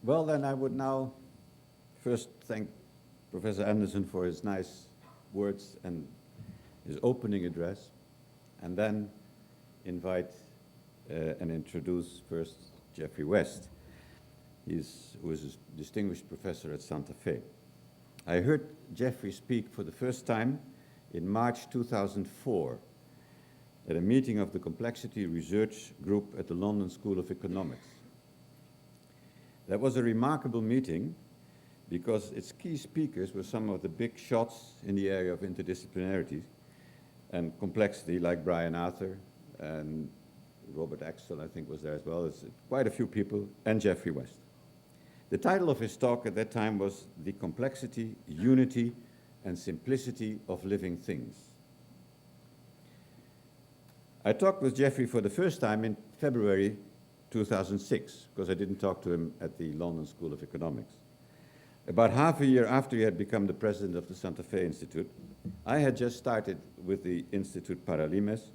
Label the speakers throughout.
Speaker 1: Well, then I would now first thank Professor Anderson for his nice words and his opening address, and then invite and introduce first Geoffrey West, who is a distinguished professor at Santa Fe. I heard Geoffrey speak for the first time in March 2004 at a meeting of the Complexity Research Group at the London School of Economics. That was a remarkable meeting because its key speakers were some of the big shots in the area of interdisciplinarity and complexity, like Brian Arthur, and Robert Axel, I think, was there as well. It's quite a few people, and Geoffrey West. The title of his talk at that time was The Complexity, Unity, and Simplicity of Living Things. I talked with Geoffrey for the first time in February 2006, because I didn't talk to him at the London School of Economics. About half a year after he had become the president of the Santa Fe Institute, I had just started with the Institute Paralimes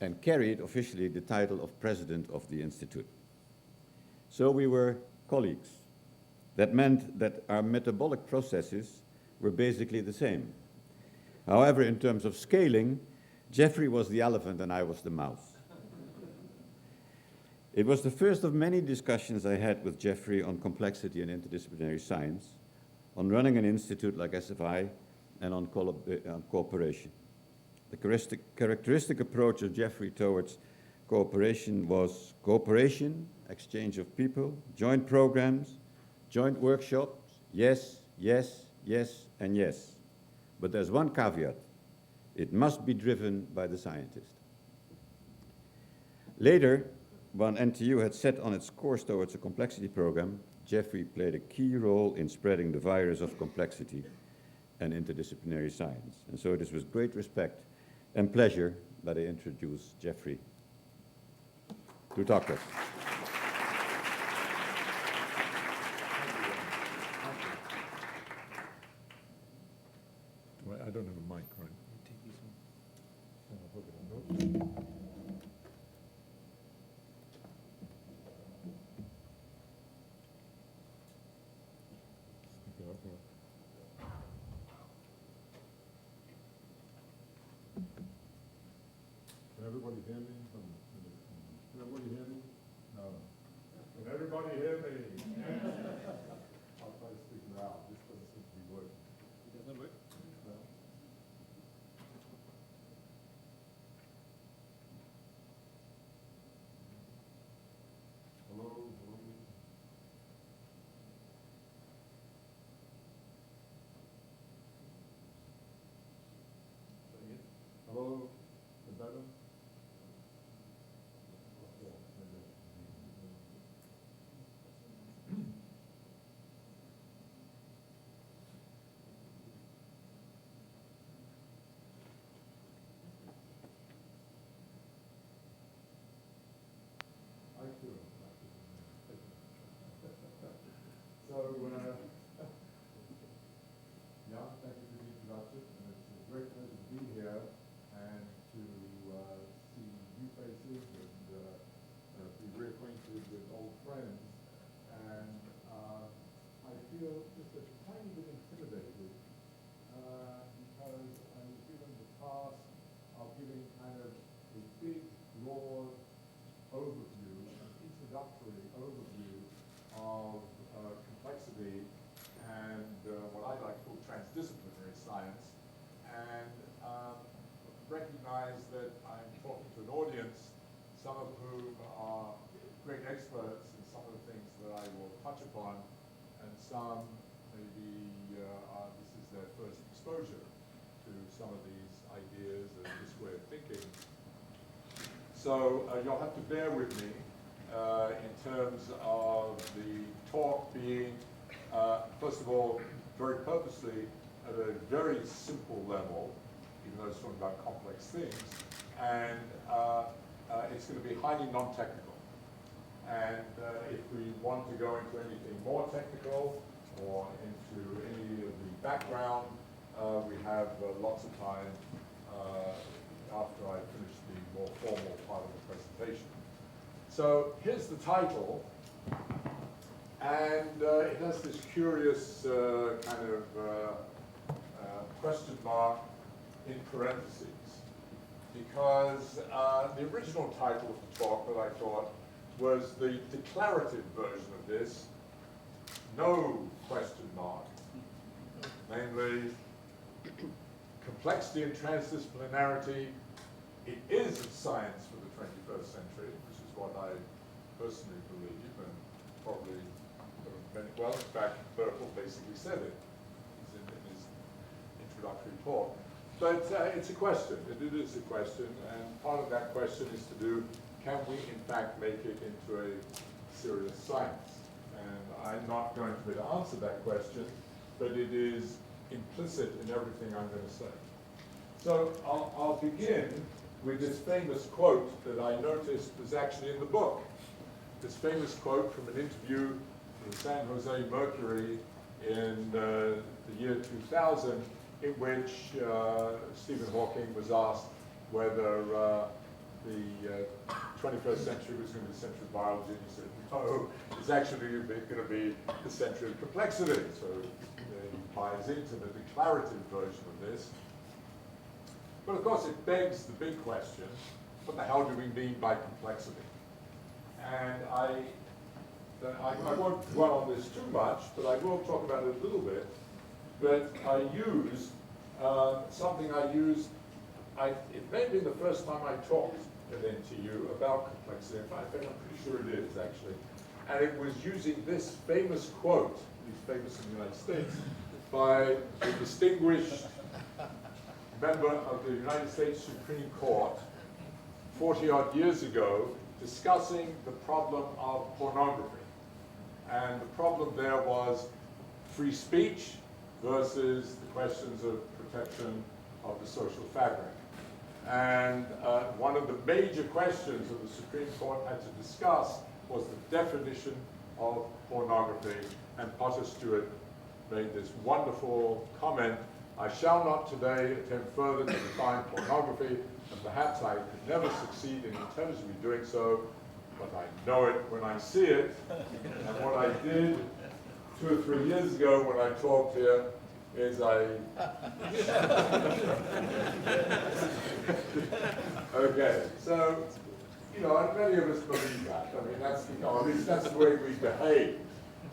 Speaker 1: and carried officially the title of president of the institute. So we were colleagues. That meant that our metabolic processes were basically the same. However, in terms of scaling, Geoffrey was the elephant and I was the mouse. It was the first of many discussions I had with Geoffrey on complexity and interdisciplinary science, on running an institute like SFI, and on cooperation. The characteristic approach of Geoffrey towards cooperation was cooperation, exchange of people, joint programs, joint workshops, yes, yes, yes, and yes. But there's one caveat. It must be driven by the scientist. Later, when NTU had set on its course towards a complexity program, Geoffrey played a key role in spreading the virus of complexity and interdisciplinary science. And so it is with great respect and pleasure that I introduce Geoffrey to talk to us.
Speaker 2: I don't have a mic, right?
Speaker 3: Take this one.
Speaker 2: Can everybody hear me? Can everybody hear me? No. Can everybody hear me? I'll try to speak loud. This doesn't seem to be working.
Speaker 3: It does not work?
Speaker 2: No. Hello? Hello? Hello? Is that better? So, yeah, thank you for the introduction, and it's a great pleasure to be here and to see new faces and be reacquainted with old friends. And I feel just a tiny bit intimidated because I was given the task of giving kind of a big, broad overview, an introductory overview of complexity and what I like to call transdisciplinary science, and recognize that I'm talking to an audience, some of whom are great experts in some of the things that I will touch upon, and some maybe this is their first exposure to some of these ideas and this way of thinking. So you'll have to bear with me in terms of the talk being, first of all, very purposely at a very simple level, even though it's talking about complex things, and it's going to be highly non-technical. And if we want to go into anything more technical or into any of the background, we have lots of time after I finish the more formal part of the presentation. So here's the title. And it has this curious kind of question mark in parentheses, because the original title of the talk that I taught was the declarative version of this, no question mark, namely complexity and transdisciplinarity. It is a science for the 21st century, which is what I personally believe, and probably well, in fact, Berkel basically said it in his introductory talk. But it's a question. It is a question, and part of that question is to do, can we in fact make it into a serious science? And I'm not going to be able to answer that question, but it is implicit in everything I'm going to say. So I'll begin with this famous quote that I noticed was actually in the book. This famous quote from an interview from the San Jose Mercury in the year 2000, in which Stephen Hawking was asked whether the 21st century was going to be the century of biology, and he said, no, it's actually going to be the century of complexity. So he buys into the declarative version of this. But of course it begs the big question, what the hell do we mean by complexity? And I won't dwell on this too much, but I will talk about it a little bit. But I use something I used, it may have been the first time I talked at NTU about complexity. In fact, I'm pretty sure it is, actually. And it was using this famous quote, he's famous in the United States, by a distinguished member of the United States Supreme Court 40-odd years ago, discussing the problem of pornography. And the problem there was free speech versus the questions of protection of the social fabric. And one of the major questions that the Supreme Court had to discuss was the definition of pornography. And Potter Stewart made this wonderful comment, I shall not today attempt further to define pornography, and perhaps I could never succeed in intelligently doing so, but I know it when I see it. And what I did 2 or 3 years ago when I talked here is okay, so, you know, and many of us believe that. I mean, that's, you know, at least that's the way we behave.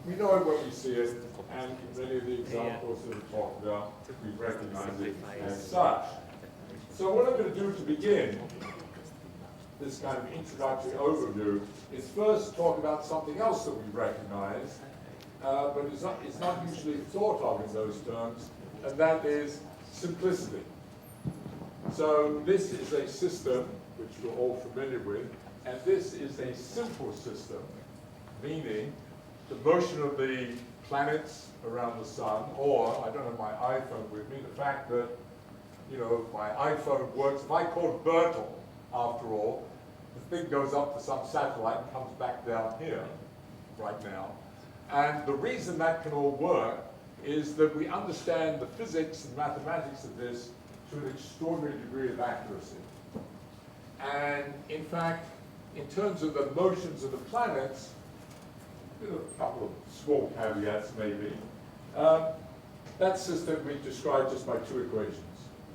Speaker 2: We know it when we see it, and many of the examples that we talked about, we recognize it as such. So what I'm going to do to begin this kind of introductory overview is first talk about something else that we recognize, but it's not usually thought of in those terms, and that is simplicity. So this is a system which we're all familiar with, and this is a simple system, meaning the motion of the planets around the sun, or, I don't have my iPhone with me, the fact that, you know, my iPhone works. If I call Bertel, after all, the thing goes up to some satellite and comes back down here right now. And the reason that can all work is that we understand the physics and mathematics of this to an extraordinary degree of accuracy. And in fact, in terms of the motions of the planets, a couple of small caveats maybe, that system we described just by 2 equations.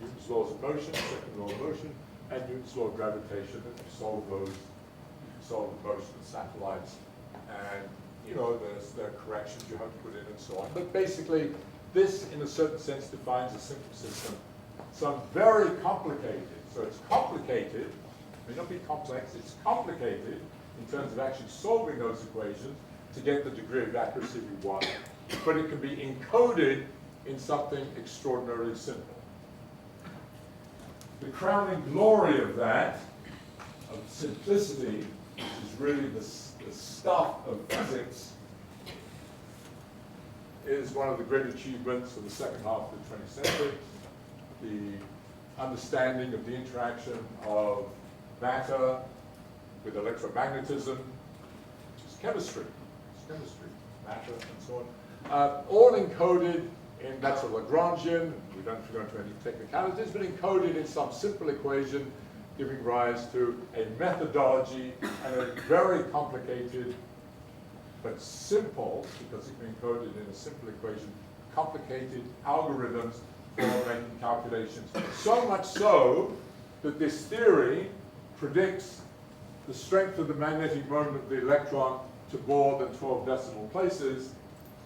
Speaker 2: Newton's laws of motion, second law of motion, and Newton's law of gravitation. If you solve those, you solve the motion of satellites. And, you know, there are corrections you have to put in and so on. But basically, this, in a certain sense, defines a simple system. Some very complicated, so it's complicated, it may not be complex, it's complicated in terms of actually solving those equations to get the degree of accuracy we want. But it can be encoded in something extraordinarily simple. The crowning glory of that, of simplicity, which is really the stuff of physics, is one of the great achievements of the second half of the 20th century, the understanding of the interaction of matter with electromagnetism, which is chemistry. It's chemistry, matter, and so on. All encoded in, that's a Lagrangian, we don't go into any technicalities, but encoded in some simple equation giving rise to a methodology and a very complicated but simple, because it can be encoded in a simple equation, complicated algorithms for making calculations. So much so that this theory predicts the strength of the magnetic moment of the electron to more than 12 decimal places.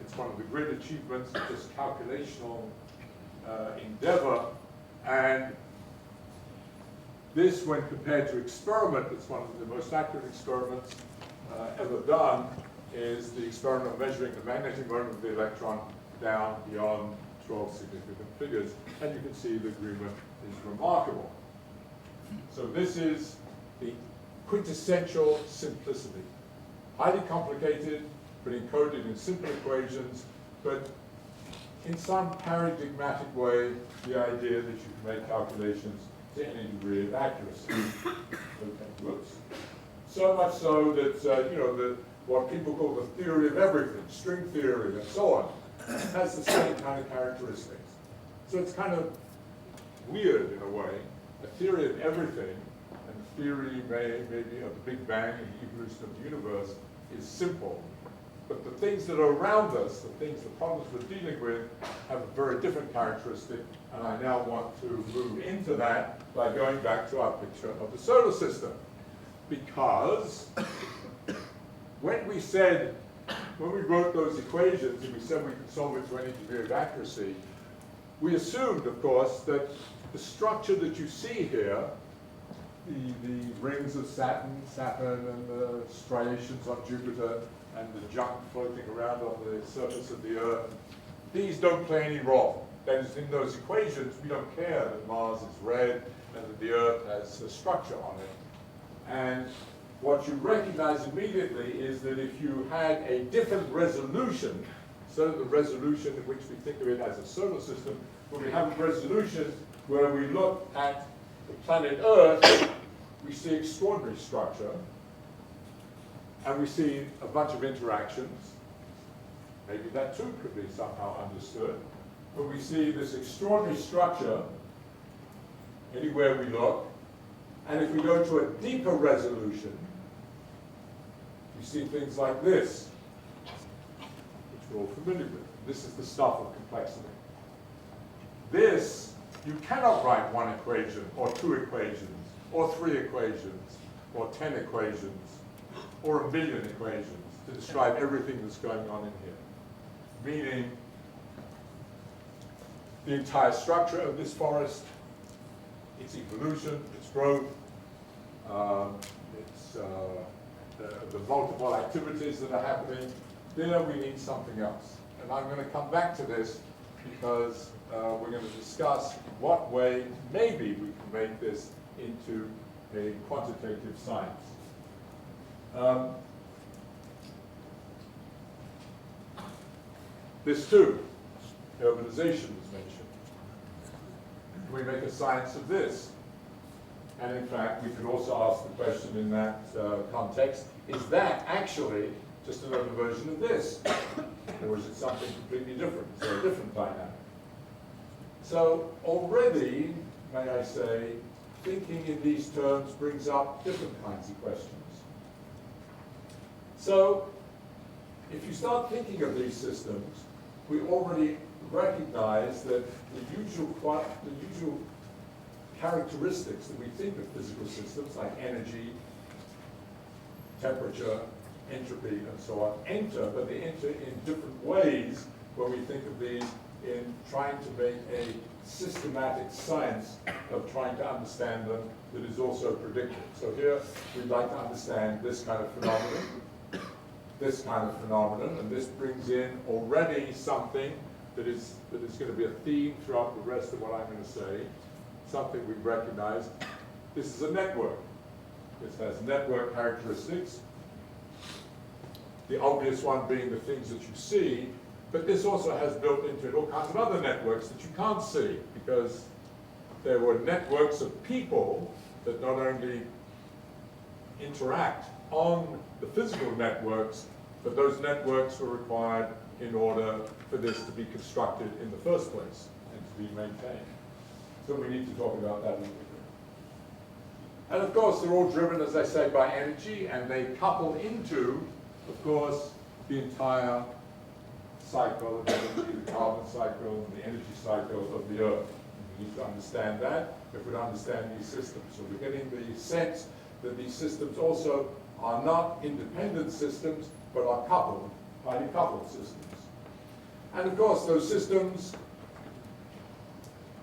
Speaker 2: It's one of the great achievements of this calculational endeavor. And this, when compared to experiment, it's one of the most accurate experiments ever done, is the experiment of measuring the magnetic moment of the electron down beyond 12 significant figures. And you can see the agreement is remarkable. So this is the quintessential simplicity. Highly complicated, but encoded in simple equations, but in some paradigmatic way, the idea that you can make calculations to any degree of accuracy. Okay, whoops. So much so that, you know, what people call the theory of everything, string theory, and so on, has the same kind of characteristics. So it's kind of weird in a way. A theory of everything, and theory maybe of the Big Bang and the evolution of the universe, is simple. But the things that are around us, the problems we're dealing with, have a very different characteristic, and I now want to move into that by going back to our picture of the solar system. Because when we wrote those equations and we said we could solve it to any degree of accuracy, we assumed, of course, that the structure that you see here, the rings of Saturn and the striations on Jupiter, and the junk floating around on the surface of the Earth, these don't play any role. That is, in those equations, we don't care that Mars is red and that the Earth has a structure on it. And what you recognize immediately is that if you had a different resolution, so the resolution in which we think of it as a solar system, when we have a resolution where we look at the planet Earth, we see extraordinary structure, and we see a bunch of interactions. Maybe that too could be somehow understood. But we see this extraordinary structure anywhere we look. And if we go to a deeper resolution, we see things like this, which we're all familiar with. This is the stuff of complexity. This, you cannot write one equation, or two equations, or three equations, or 10 equations, or a million equations to describe everything that's going on in here. Meaning, the entire structure of this forest, its evolution, its growth, the multiple activities that are happening, there we need something else. And I'm going to come back to this because we're going to discuss in what way maybe we can make this into a quantitative science. This too, urbanization was mentioned. Can we make a science of this? And in fact, we could also ask the question in that context, is that actually just another version of this? Or is it something completely different? Is there a different dynamic? So already, may I say, thinking in these terms brings up different kinds of questions. So, if you start thinking of these systems, we already recognize that the usual characteristics that we think of physical systems, like energy, temperature, entropy, and so on, enter, but they enter in different ways when we think of these in trying to make a systematic science of trying to understand them that is also predictive. So here, we'd like to understand this kind of phenomenon, this kind of phenomenon, and this brings in already something that is going to be a theme throughout the rest of what I'm going to say, something we've recognized. This is a network. This has network characteristics, the obvious one being the things that you see, but this also has built into it all kinds of other networks that you can't see, because there were networks of people that not only interact on the physical networks, but those networks were required in order for this to be constructed in the first place and to be maintained. So we need to talk about that a little bit. And of course, they're all driven, as I say, by energy, and they couple into, of course, the entire cycle, the carbon cycle, the energy cycle of the Earth. We need to understand that if we understand these systems. So we're getting the sense that these systems also are not independent systems, but are coupled, highly coupled systems. And of course, those systems,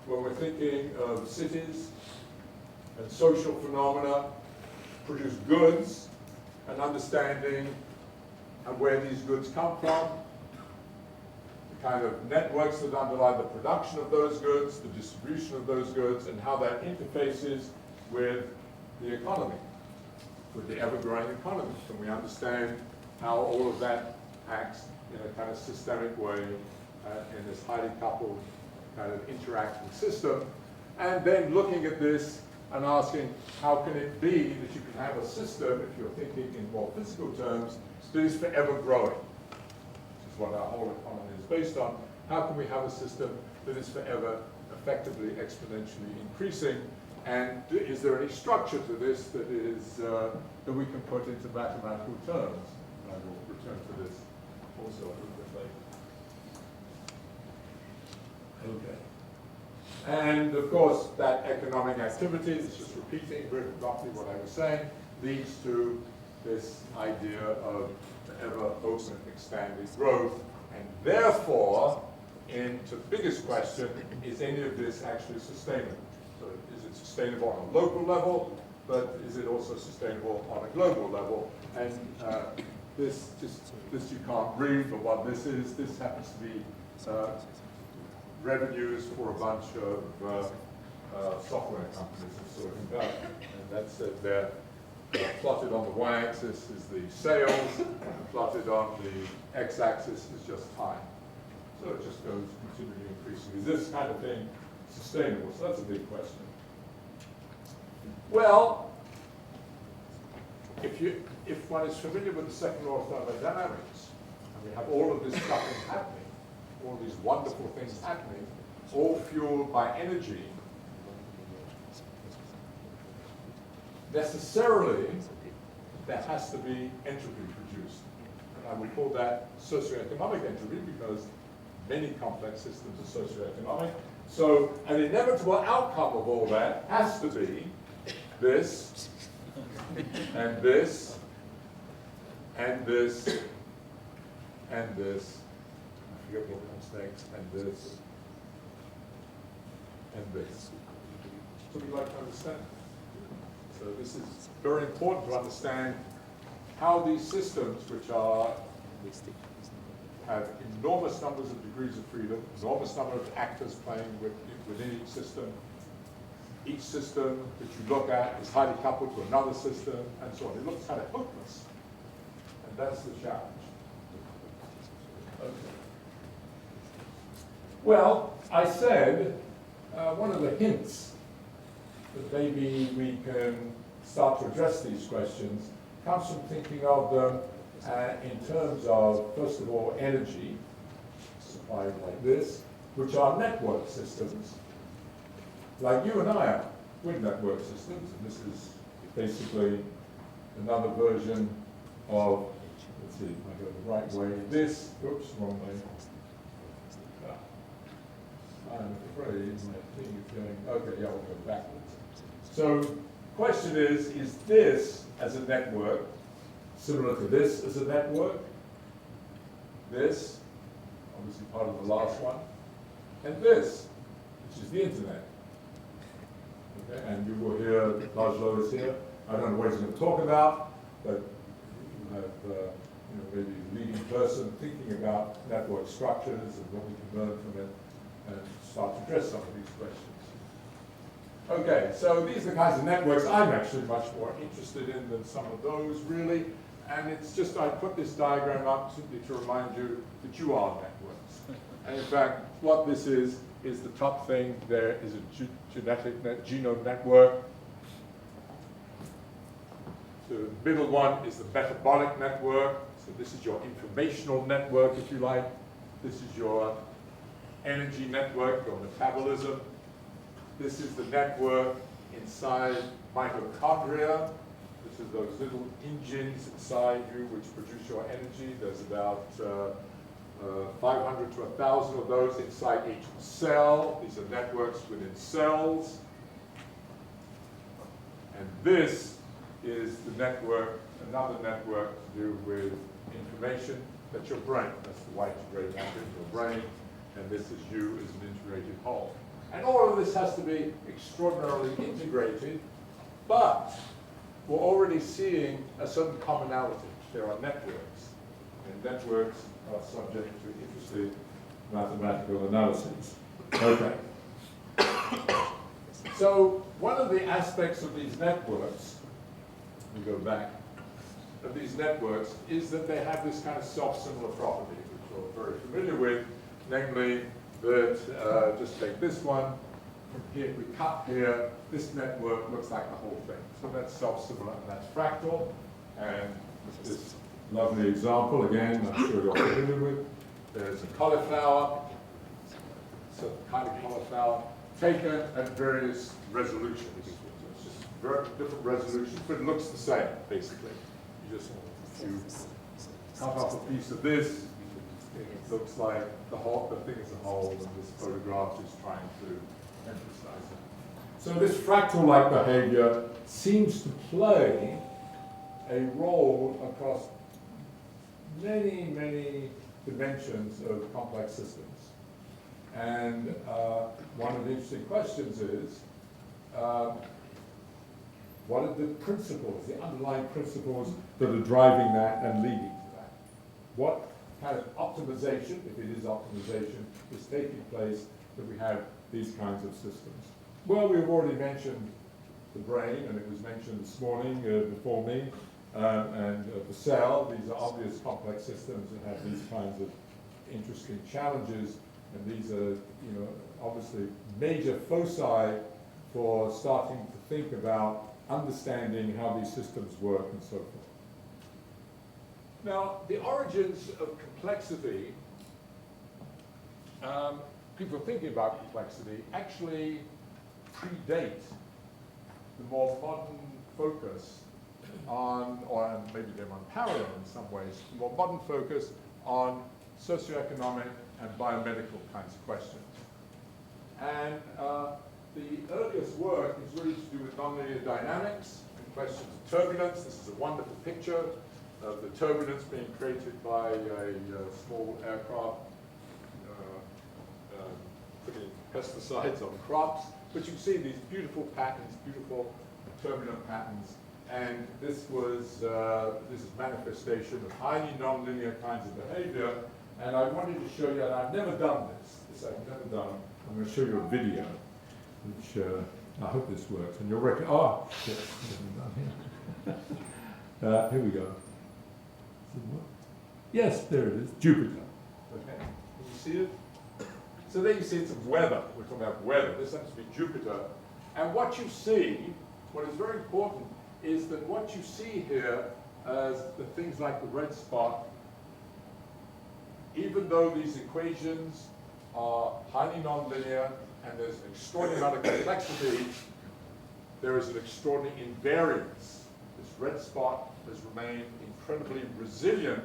Speaker 2: when we're thinking of cities and social phenomena, produce goods, and understanding where these goods come from, the kind of networks that underlie the production of those goods, the distribution of those goods, and how that interfaces with the economy, with the ever-growing economy. And we understand how all of that acts in a kind of systemic way in this highly coupled kind of interacting system. And then looking at this and asking, how can it be that you can have a system, if you're thinking in more physical terms, that is forever growing, which is what our whole economy is based on. How can we have a system that is forever effectively exponentially increasing? And is there any structure to this that is that we can put into mathematical terms? And I will return to this also a little bit later. Okay. And of course, that economic activity, it's just repeating roughly what I was saying, leads to this idea of ever open, expanding growth. And therefore, into the biggest question, is any of this actually sustainable? So is it sustainable on a local level, but is it also sustainable on a global level? And this you can't read, but what this happens to be revenues for a bunch of software companies of Silicon Valley. And that's there. Plotted on the y-axis is the sales, and plotted on the x-axis is just time. So it just goes continually increasing. Is this kind of thing sustainable? So that's a big question. Well, if one is familiar with the second law of thermodynamics, and we have all of this stuff happening, all these wonderful things happening, all fueled by energy, necessarily there has to be entropy produced. And I would call that socioeconomic entropy because many complex systems are socioeconomic. So an inevitable outcome of all that has to be this, and this, and this, and this. I forget what comes next, and this, and this. So we'd like to understand. So this is very important to understand how these systems, which have enormous numbers of degrees of freedom, enormous number of actors playing within each system that you look at is highly coupled to another system, and so on. It looks kind of hopeless, and that's the challenge. Okay. Well, I said one of the hints that maybe we can start to address these questions comes from thinking of them in terms of, first of all, energy supplied like this, which are network systems. Like you and I are, we're network systems, and this is basically another version of, let's see, if I go the right way, this, oops, wrong way. I'm afraid my thing is going, okay, yeah, we'll go backwards. So, question is this as a network similar to this as a network? This, obviously part of the last one, and this, which is the internet. Okay, and you will hear Laszlo is here. I don't know what he's going to talk about, but you have maybe a leading person thinking about network structures and what we can learn from it, and start to address some of these questions. Okay, so these are the kinds of networks I'm actually much more interested in than some of those, really. And it's just, I put this diagram up simply to remind you that you are networks. And in fact, what this is the top thing. There is a genome network. The middle one is the metabolic network. So this is your informational network, if you like. This is your energy network, your metabolism. This is the network inside mitochondria. This is those little engines inside you which produce your energy. There's about 500 to 1,000 of those inside each cell. These are networks within cells. And this is the network, another network to do with information. That's your brain. That's the white gray matter in your brain. And this is you as an integrated whole. And all of this has to be extraordinarily integrated, but we're already seeing a certain commonality. There are networks, and networks are subject to interesting mathematical analysis. Okay. So one of the aspects of these networks, we go back, of these networks is that they have this kind of self-similar property, which we're very familiar with, namely that, just take this one, from here, if we cut here, this network looks like the whole thing. So that's self-similar and that's fractal. And this lovely example, again, I'm sure you're familiar with. There's a cauliflower, so kind of cauliflower, taken at various resolutions. It's just very different resolutions, but it looks the same, basically. You cut off a piece of this, it looks like the thing as a whole, and this photograph is trying to emphasize it. So this fractal-like behavior seems to play a role across many, many dimensions of complex systems. And one of the interesting questions is, what are the principles, the underlying principles that are driving that and leading to that? What kind of optimization, if it is optimization, is taking place that we have these kinds of systems? Well, we've already mentioned the brain, and it was mentioned this morning before me, and the cell. These are obvious complex systems that have these kinds of interesting challenges, and these are, obviously major foci for starting to think about understanding how these systems work and so forth. Now, the origins of complexity, people thinking about complexity, actually predate the more modern focus on, or maybe they're unparalleled in some ways, the more modern focus on socioeconomic and biomedical kinds of questions. And the earliest work is really to do with nonlinear dynamics and questions of turbulence. This is a wonderful picture of the turbulence being created by a small aircraft putting pesticides on crops. But you see these beautiful patterns, beautiful turbulent patterns. And this was this is manifestation of highly nonlinear kinds of behavior. And I wanted to show you, and I've never done this I've never done. I'm going to show you a video, which I hope this works. And you'll reckon, oh, shit, here we go. Yes, there it is, Jupiter. Okay, can you see it? So there you see it's weather. We're talking about weather. This happens to be Jupiter. And what you see, what is very important, is that what you see here as the things like the red spot, even though these equations are highly nonlinear and there's an extraordinary amount of complexity, there is an extraordinary invariance. This red spot has remained incredibly resilient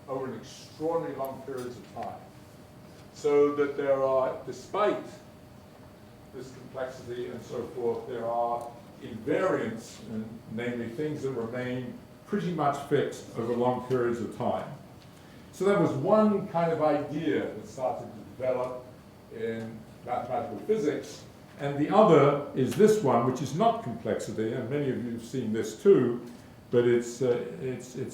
Speaker 2: over an extraordinarily long periods of time. So that there are, despite this complexity and so forth, there are invariants, and namely things that remain pretty much fixed over long periods of time. So that was one kind of idea that started to develop in mathematical physics. And the other is this one, which is not complexity, and many of you have seen this too, but it's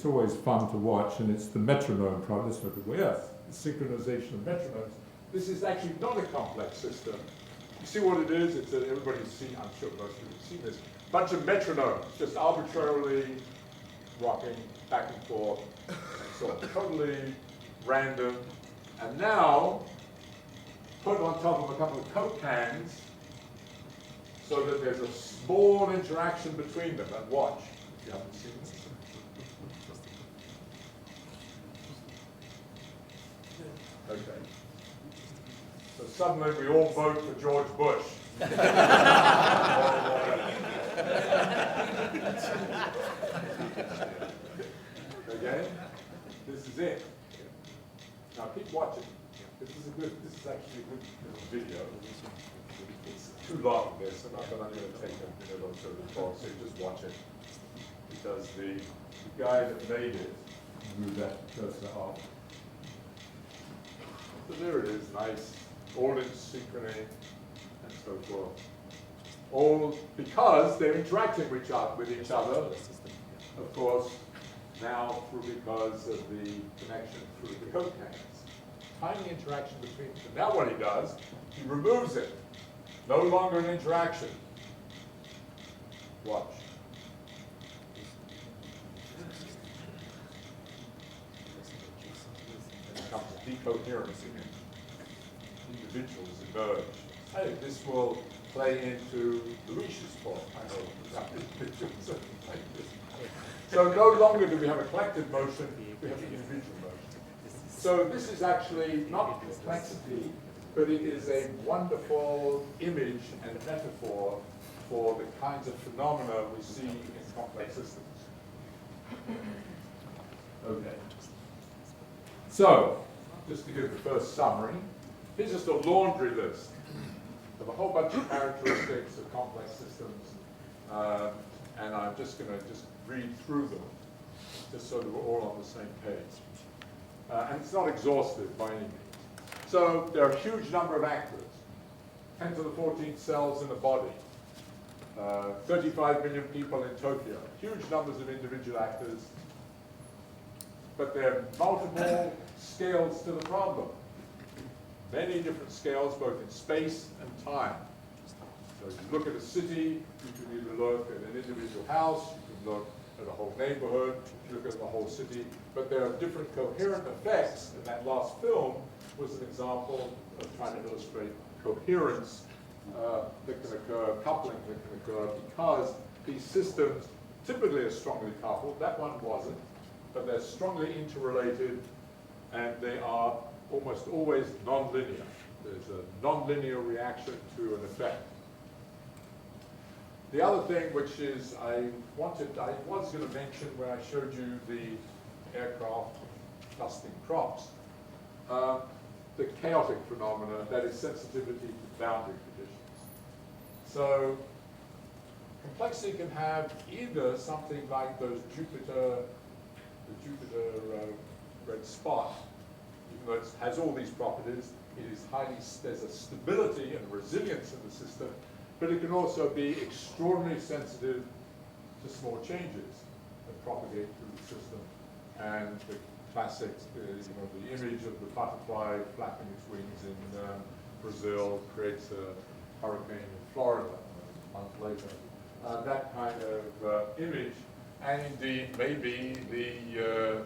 Speaker 2: always fun to watch, and it's the metronome problem. Let's look at yes, the synchronization of metronomes. This is actually not a complex system. You see what it is? It's everybody's seen, I'm sure most of you have seen this, bunch of metronomes just arbitrarily rocking back and forth, and so totally random. And now, put on top of a couple of Coke cans so that there's a small interaction between them. And watch, if you haven't seen this. Okay. So suddenly we all vote for George Bush. Again, this is it. Now keep watching. This is actually a good video. It's too long, this, but I'm going to take a little sort of talk, so you just watch it. Because the guy that made it moved that cursor off. So there it is, nice, all in synchrony, and so forth. All because they're interacting with each other, of course, now because of the connection through the coat cannons. Tiny interaction between them. Now what he does, he removes it. No longer an interaction. Watch. There comes decoherence again. Individuals emerge. I think this will play into Louise's point, I hope, about individuals like this. So no longer do we have a collective motion, we have an individual motion. So this is actually not complexity, but it is a wonderful image and metaphor for the kinds of phenomena we see in complex systems. Okay. So, just to give the first summary, here's just a laundry list of a whole bunch of characteristics of complex systems, and I'm just going to read through them, just so that we're all on the same page. And it's not exhaustive by any means. So there are a huge number of actors, 10 to the 14th cells in the body, 35 million people in Tokyo, huge numbers of individual actors, but there are multiple scales to the problem. Many different scales, both in space and time. So if you look at a city, you can either look at an individual house, you can look at a whole neighborhood, you look at the whole city, but there are different coherent effects, and that last film was an example of trying to illustrate coherence that can occur, coupling that can occur, because these systems typically are strongly coupled. That one wasn't, but they're strongly interrelated, and they are almost always nonlinear. There's a nonlinear reaction to an effect. The other thing, which is I was going to mention when I showed you the aircraft dusting crops, the chaotic phenomena, that is sensitivity to boundary conditions. So complexity can have either something like the Jupiter red spot, even though it has all these properties, it is there's a stability and resilience in the system, but it can also be extraordinarily sensitive to small changes that propagate through the system. And the classic, the image of the butterfly flapping its wings in Brazil creates a hurricane in Florida a month later. That kind of image, and indeed maybe the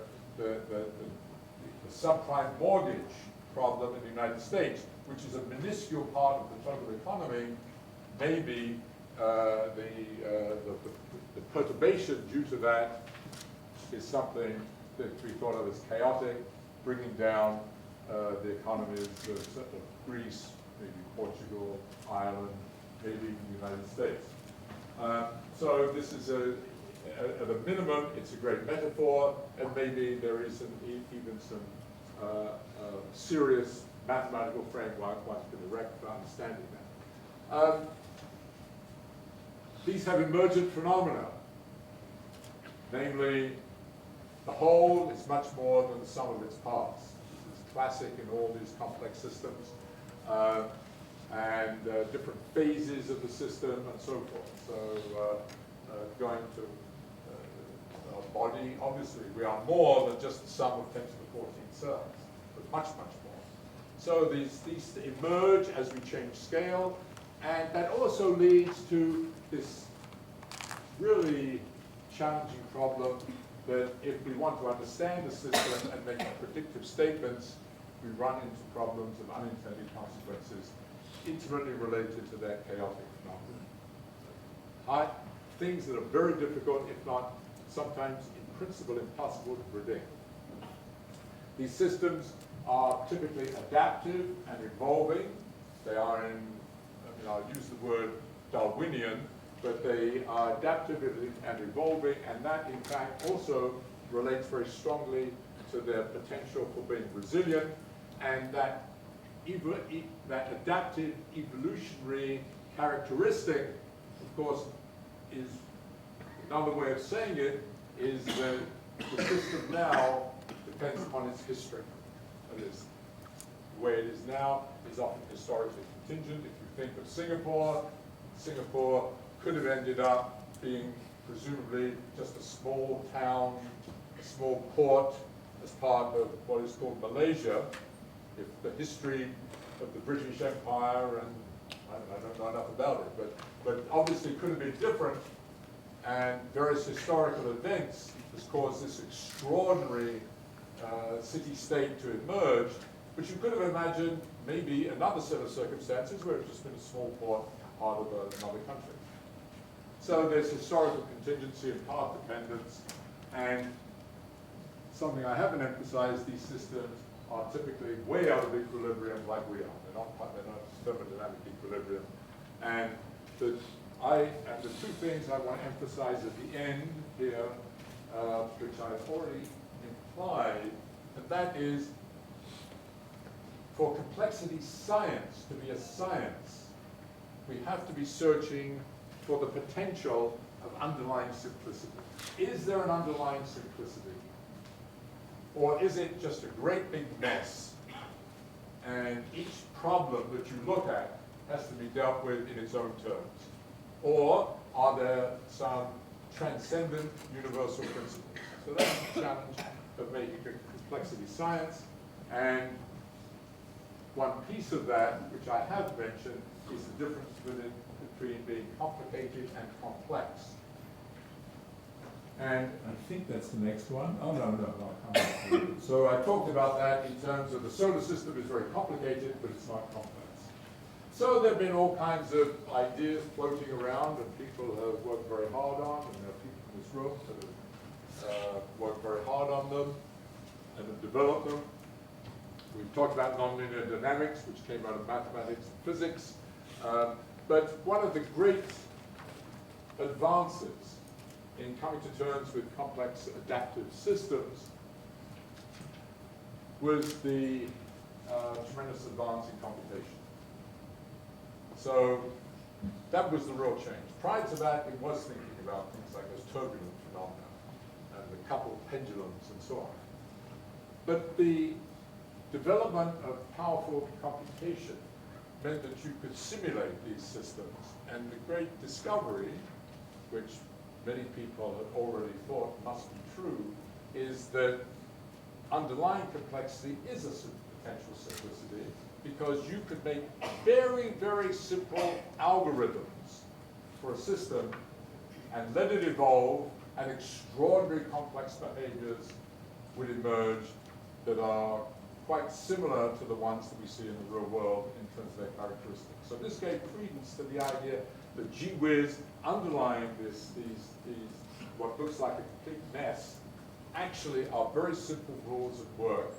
Speaker 2: subprime mortgage problem in the United States, which is a minuscule part of the total economy, maybe the perturbation due to that is something that we thought of as chaotic, bringing down the economies of Greece, maybe Portugal, Ireland, maybe even the United States. So this is at a minimum, it's a great metaphor, and maybe there is even some serious mathematical framework one can erect for understanding that. These have emergent phenomena, namely, the whole is much more than the sum of its parts. This is classic in all these complex systems, and different phases of the system and so forth. So going to our body, obviously, we are more than just the sum of 10 to the 14th cells, but much, much more. So these emerge as we change scale, and that also leads to this really challenging problem that if we want to understand the system and make predictive statements, we run into problems of unintended consequences intimately related to that chaotic phenomenon. Things that are very difficult, if not sometimes in principle impossible to predict. These systems are typically adaptive and evolving. They are I'll use the word Darwinian, but they are adaptive and evolving, and that in fact also relates very strongly to their potential for being resilient, and that that adaptive evolutionary characteristic, of course, is another way of saying it is that the system now depends upon its history. That is, the way it is now is often historically contingent. If you think of Singapore, Singapore could have ended up being presumably just a small town, a small port as part of what is called Malaysia. If the history of the British Empire, and I don't know enough about it, but obviously could have been different, and various historical events has caused this extraordinary city-state to emerge, but you could have imagined maybe another set of circumstances where it's just been a small port part of another country. So there's historical contingency and path dependence, and something I haven't emphasized, these systems are typically way out of equilibrium like we are. They're not thermodynamic equilibrium. And the two things I want to emphasize at the end here, which I've already implied, and that is for complexity science to be a science, we have to be searching for the potential of underlying simplicity. Is there an underlying simplicity? Or is it just a great big mess, and each problem that you look at has to be dealt with in its own terms? Or are there some transcendent universal principles? So that's the challenge of making a complexity science. And one piece of that, which I have mentioned, is the difference between being complicated and complex. And I think that's the next one. Oh, no, I'll come back to it. So I talked about that in terms of the solar system is very complicated, but it's not complex. So there have been all kinds of ideas floating around, and people have worked very hard on, and there are people in this room that have worked very hard on them and have developed them. We've talked about nonlinear dynamics, which came out of mathematics and physics. But one of the great advances in coming to terms with complex adaptive systems was the tremendous advance in computation. So that was the real change. Prior to that, it was thinking about things like those turbulent phenomena and the coupled pendulums and so on. But the development of powerful computation meant that you could simulate these systems, and the great discovery, which many people have already thought must be true, is that underlying complexity is a potential simplicity, because you could make very, very simple algorithms for a system and let it evolve, and extraordinary complex behaviors would emerge that are quite similar to the ones that we see in the real world in terms of their characteristics. So this gave credence to the idea that, gee whiz, underlying these what looks like a complete mess actually are very simple rules of work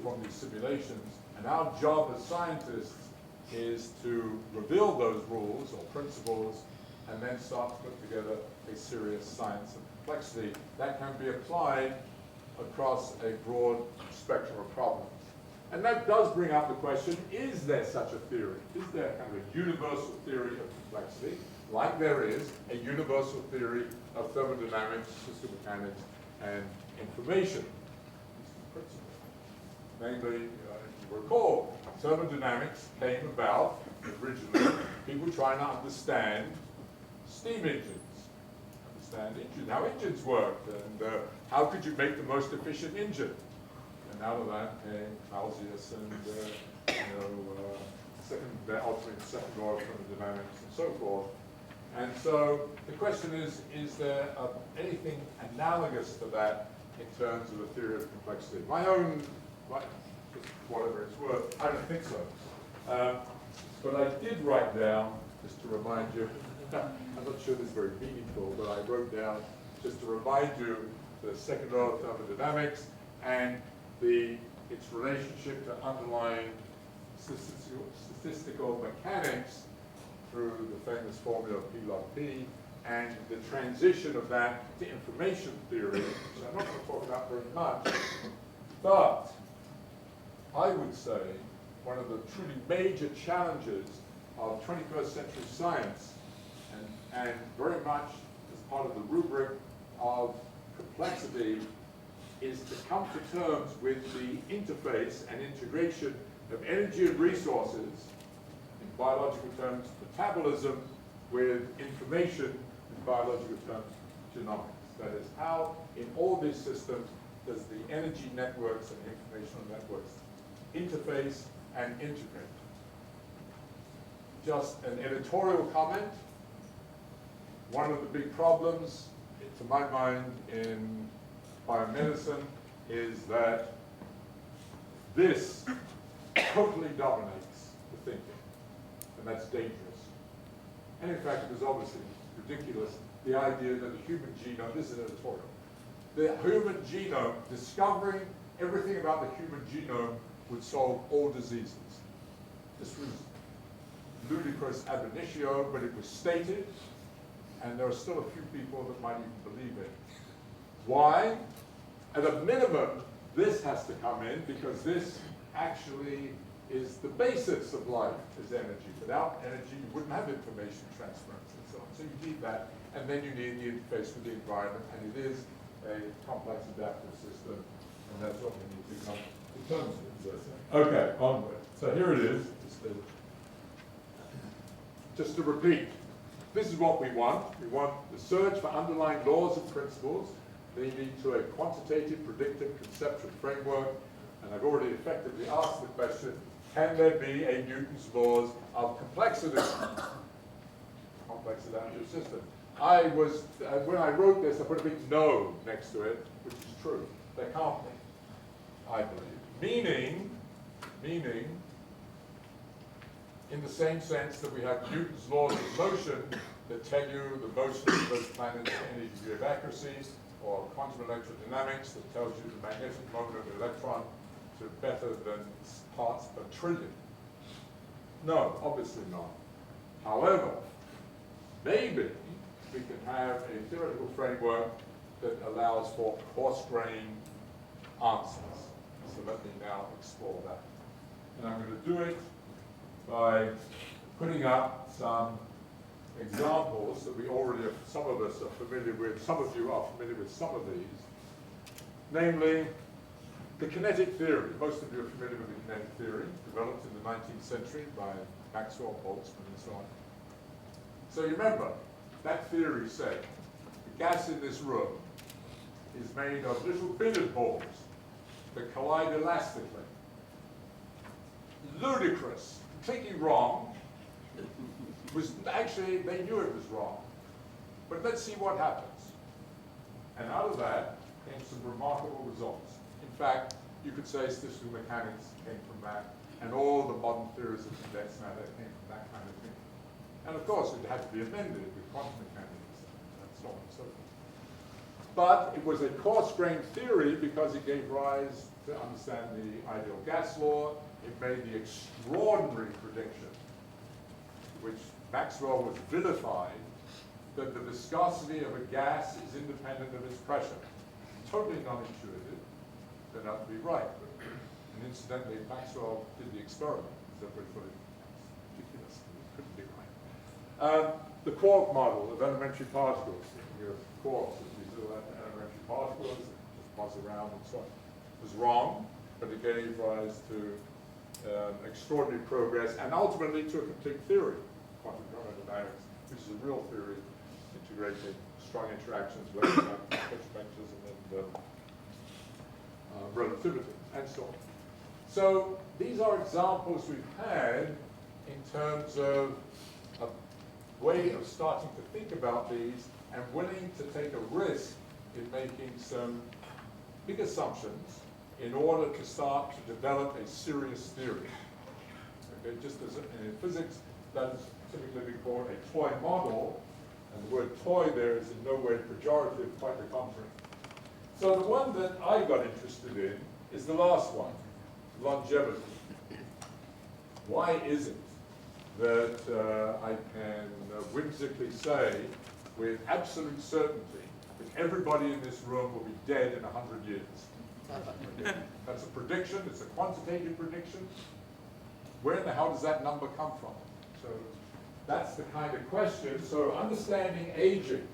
Speaker 2: from these simulations, and our job as scientists is to reveal those rules or principles and then start to put together a serious science of complexity that can be applied across a broad spectrum of problems. And that does bring up the question, is there such a theory? Is there kind of a universal theory of complexity, like there is a universal theory of thermodynamics, system mechanics, and information? Namely, if you recall, thermodynamics came about originally, people trying to understand steam engines, how engines worked, and how could you make the most efficient engine. And out of that came Clausius and ultimately the second law of thermodynamics and so forth. And so the question is there anything analogous to that in terms of a theory of complexity? My own, whatever it's worth, I don't think so. But I did write down, just to remind you, I'm not sure this is very meaningful, but I wrote down, just to remind you, the second law of thermodynamics and its relationship to underlying statistical mechanics through the famous formula P log P, and the transition of that to information theory, which I'm not going to talk about very much, but I would say one of the truly major challenges of 21st century science, and very much as part of the rubric of complexity, is to come to terms with the interface and integration of energy and resources, in biological terms, metabolism, with information, in biological terms, genomics. That is, how in all these systems does the energy networks and informational networks interface and integrate. Just an editorial comment. One of the big problems, to my mind, in biomedicine is that this totally dominates the thinking, and that's dangerous. And in fact, it was obviously ridiculous, the idea that the human genome, this is editorial, the human genome, discovering everything about the human genome would solve all diseases. This was ludicrous ab initio, but it was stated, and there are still a few people that might even believe it. Why? At a minimum, this has to come in because this actually is the basis of life, is energy. Without energy, you wouldn't have information transference and so on. So you need that, and then you need the interface with the environment, and it is a complex adaptive system, and that's what we need to come to terms with. Okay, onward. So here it is. Just to repeat, this is what we want. We want the search for underlying laws and principles leading to a quantitative, predictive, conceptual framework. And I've already effectively asked the question, can there be a Newton's laws of complexity? Complex adaptive system. When I wrote this, I put a big no next to it, which is true. There can't be, I believe. Meaning, in the same sense that we have Newton's laws of motion that tell you the motion of those planets to any degree of accuracy, or quantum electrodynamics that tells you the magnetic moment of the electron to better than parts per trillion. No, obviously not. However, maybe we can have a theoretical framework that allows for coarse-grained answers. So let me now explore that. And I'm going to do it by putting up some examples that we already, some of us are familiar with, some of you are familiar with some of these, namely the kinetic theory. Most of you are familiar with the kinetic theory, developed in the 19th century by Maxwell, Boltzmann, and so on. So you remember, that theory said the gas in this room is made of little billiard balls that collide elastically. Ludicrous, completely wrong. Was actually, they knew it was wrong. But let's see what happens. And out of that came some remarkable results. In fact, you could say statistical mechanics came from that, and all the modern theories of condensed matter came from that kind of thing. And of course, it had to be amended with quantum mechanics and so on and so forth. But it was a coarse-grained theory because it gave rise to understand the ideal gas law. It made the extraordinary prediction, which Maxwell was vilified, that the viscosity of a gas is independent of its pressure. Totally non-intuitive, turned out to be right. And incidentally, Maxwell did the experiment, so everybody thought it was ridiculous, it couldn't be right. The quark model of elementary particles, your quarks, these little elementary particles that just buzz around and so on, was wrong, but it gave rise to extraordinary progress, and ultimately to a complete theory, quantum thermodynamics, which is a real theory integrating strong interactions, exponentialism, and relativity, and so on. So these are examples we've had in terms of a way of starting to think about these and willing to take a risk in making some big assumptions in order to start to develop a serious theory. Okay, just as in physics, that is typically called a toy model, and the word toy there is in no way pejorative, quite the contrary. So the one that I got interested in is the last one, longevity. Why is it that I can whimsically say with absolute certainty that everybody in this room will be dead in 100 years. Okay. That's a prediction, it's a quantitative prediction. Where in the hell does that number come from? So that's the kind of question. So understanding aging,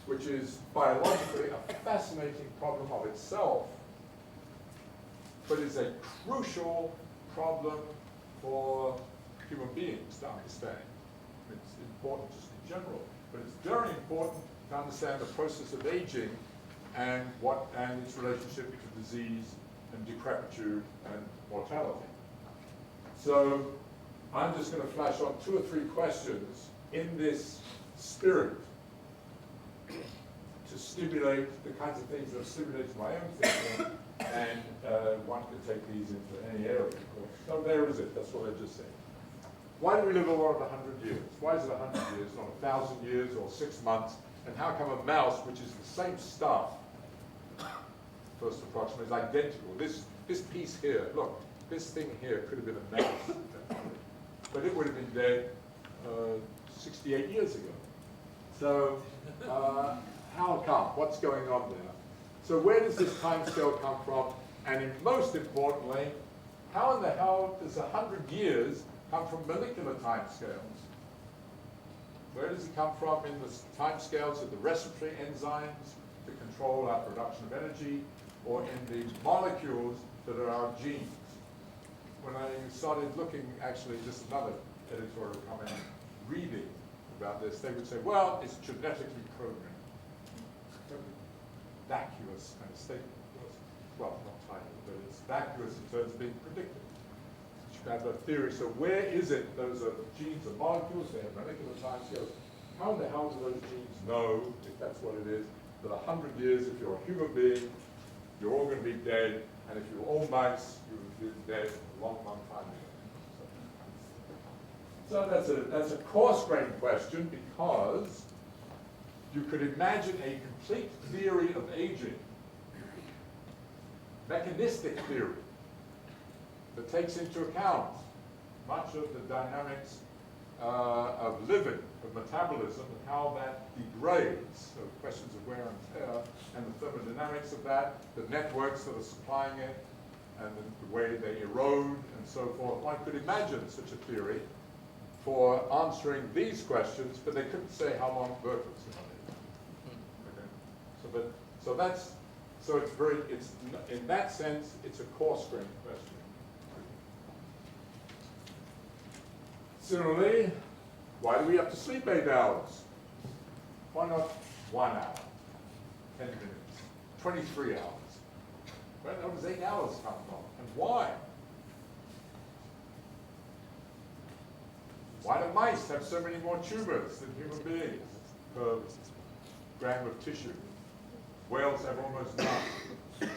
Speaker 2: which is biologically a fascinating problem of itself, but is a crucial problem for human beings to understand. It's important just in general, but it's very important to understand the process of aging and its relationship to disease and decrepitude and mortality. So I'm just going to flash on 2 or 3 questions in this spirit to stimulate the kinds of things that have stimulated my own thinking, and one can take these into any area, of course. So there is it, that's what I just said. Why do we live a lot of 100 years? Why is it 100 years, not 1,000 years or 6 months? And how come a mouse, which is the same stuff, first approximate, is identical? This piece here, look, this thing here could have been a mouse, but it would have been dead 68 years ago. So how come? What's going on there? So where does this time scale come from? And most importantly, how in the hell does 100 years come from molecular time scales? Where does it come from in the time scales of the respiratory enzymes to control our production of energy, or in the molecules that are our genes? When I started looking, actually, just another editorial comment, reading about this, they would say, well, it's genetically programmed. Vacuous kind of statement. Well, not title, but it's vacuous in terms of being predicted. You have a theory. So where is it? Those are genes and molecules. They have molecular time scales. How in the hell do those genes know, if that's what it is, that 100 years, if you're a human being, you're all going to be dead, and if you're all mice, you've been dead a long, long time ago. So that's a coarse-grained question, because you could imagine a complete theory of aging, mechanistic theory, that takes into account much of the dynamics of living, of metabolism, and how that degrades, so questions of wear and tear, and the thermodynamics of that, the networks that are supplying it, and the way they erode, and so forth. One could imagine such a theory for answering these questions, but they couldn't say how long it was. Okay. So it's in that sense, it's a coarse-grained question. Similarly, why do we have to sleep 8 hours? Why not 1 hour, 10 minutes, 23 hours? Where does 8 hours come from, and why? Why do mice have so many more tumors than human beings per gram of tissue? Whales have almost none.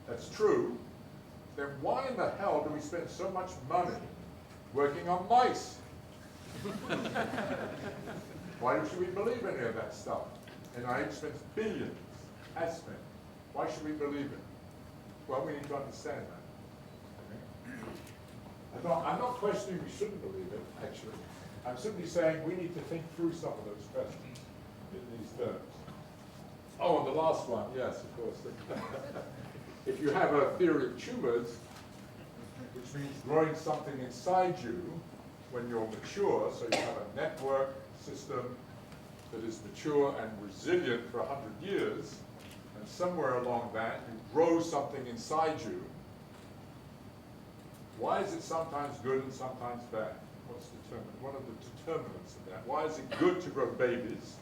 Speaker 2: That's true. Then why in the hell do we spend so much money working on mice? Why should we believe any of that stuff? NIH spends billions, has spent. Why should we believe it? Well, we need to understand that. Okay? I'm not questioning we shouldn't believe it, actually. I'm simply saying we need to think through some of those questions in these terms. Oh, and the last one, yes, of course. If you have a theory of tumors, which means growing something inside you when you're mature, so you have a network system that is mature and resilient for 100 years, and somewhere along that you grow something inside you, why is it sometimes good and sometimes bad? What's determined? What are the determinants of that? Why is it good to grow babies,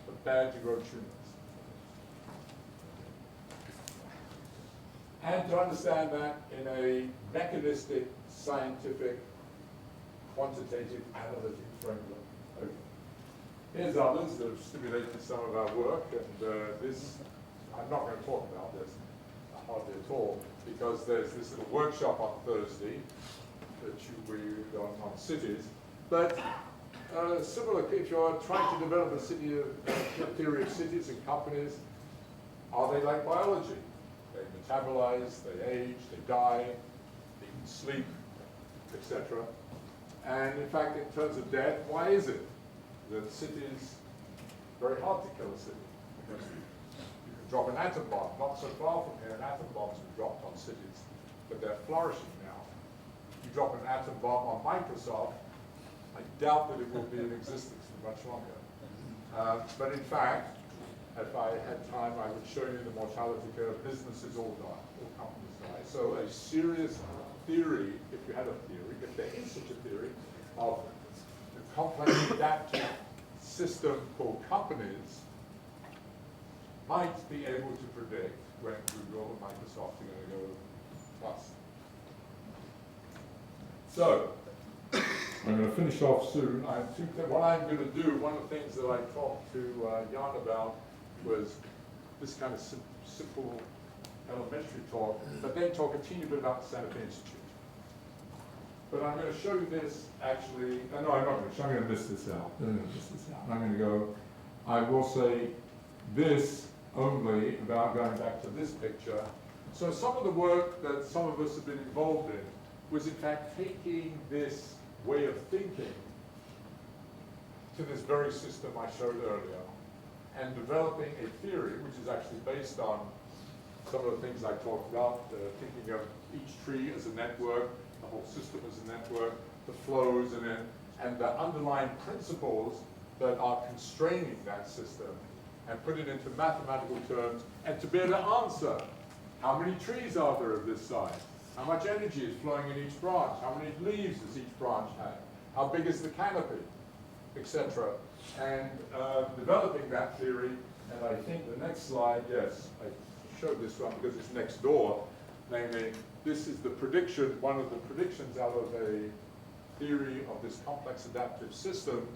Speaker 2: but bad to grow tumors? And to understand that in a mechanistic, scientific, quantitative, analytic framework. Okay. Here's others that have stimulated some of our work, and this, I'm not going to talk about this hardly at all, because there's this little workshop on Thursday that we on cities. But similar, if you're trying to develop a theory of cities and companies, are they like biology? They metabolize, they age, they die, they can sleep, etc. And in fact, in terms of death, why is it that cities, very hard to kill a city? Because you can drop an atom bomb, not so far from here, an atom bomb's been dropped on cities, but they're flourishing now. You drop an atom bomb on Microsoft, I doubt that it will be in existence for much longer. But in fact, if I had time, I would show you the mortality curve. Businesses all die, all companies die. So a serious theory, if you had a theory, if there is such a theory, of the complex adaptive system called companies, might be able to predict when Google and Microsoft are going to go bust. So, I'm going to finish off soon. What I'm going to do, one of the things that I talked to Jan about was this kind of simple elementary talk, but then talk a teeny bit about the Santa Fe Institute. But I'm going to show you this actually, no, I'm not going to show you, I'm going to miss this out. I'm going to go, I will say this only about going back to this picture. So some of the work that some of us have been involved in was in fact taking this way of thinking to this very system I showed earlier and developing a theory which is actually based on some of the things I talked about, thinking of each tree as a network, the whole system as a network, the flows and the underlying principles that are constraining that system, and put it into mathematical terms, and to be able to answer how many trees are there of this size, how much energy is flowing in each branch, how many leaves does each branch have, how big is the canopy, etc. And developing that theory, and I think the next slide, yes, I showed this one because it's next door, namely, this is the prediction, one of the predictions out of a theory of this complex adaptive system,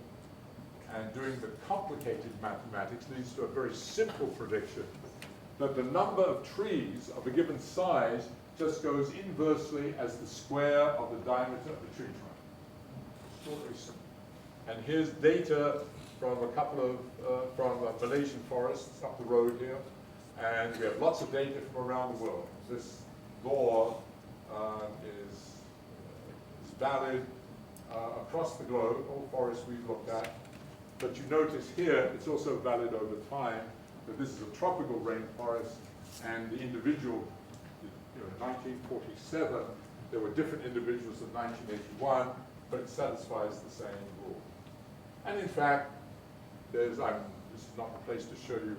Speaker 2: and doing the complicated mathematics leads to a very simple prediction that the number of trees of a given size just goes inversely as the square of the diameter of the tree trunk. It's very simple. And here's data from a couple of, from Malaysian forests up the road here, and we have lots of data from around the world. This law is valid across the globe, all forests we've looked at. But you notice here, it's also valid over time, that this is a tropical rainforest, and the individual, in 1947, there were different individuals in 1981, but it satisfies the same rule. And in fact, this is not the place to show you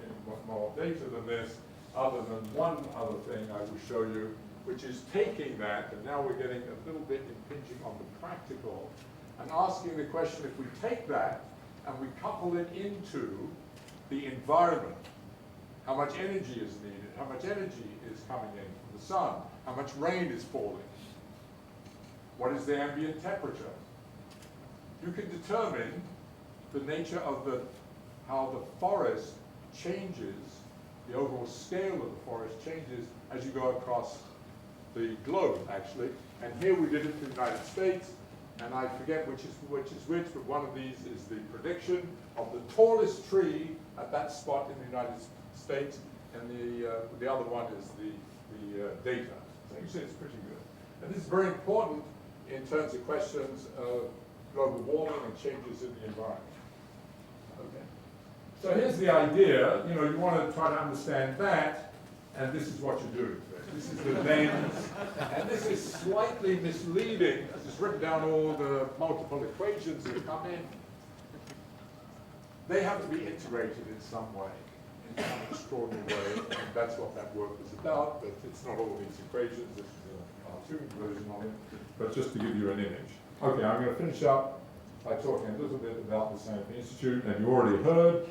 Speaker 2: any more data than this, other than one other thing I will show you, which is taking that, and now we're getting a little bit impinging on the practical, and asking the question, if we take that, and we couple it into the environment, how much energy is needed, how much energy is coming in from the sun, how much rain is falling, what is the ambient temperature. You can determine the nature of how the forest changes, the overall scale of the forest changes as you go across the globe, actually. And here we did it for the United States, and I forget which is which, but one of these is the prediction of the tallest tree at that spot in the United States, and the other one is the data. So you see it's pretty good. And this is very important in terms of questions of global warming and changes in the environment. Okay. So here's the idea. You want to try to understand that, and this is what you're doing. This is the lens, and this is slightly misleading because it's written down all the multiple equations that come in. They have to be integrated in some way, in some extraordinary way, and that's what that work is about, but it's not all these equations. This is a cartoon version of it, but just to give you an image. Okay, I'm going to finish up by talking a little bit about the Santa Fe Institute, and you already heard.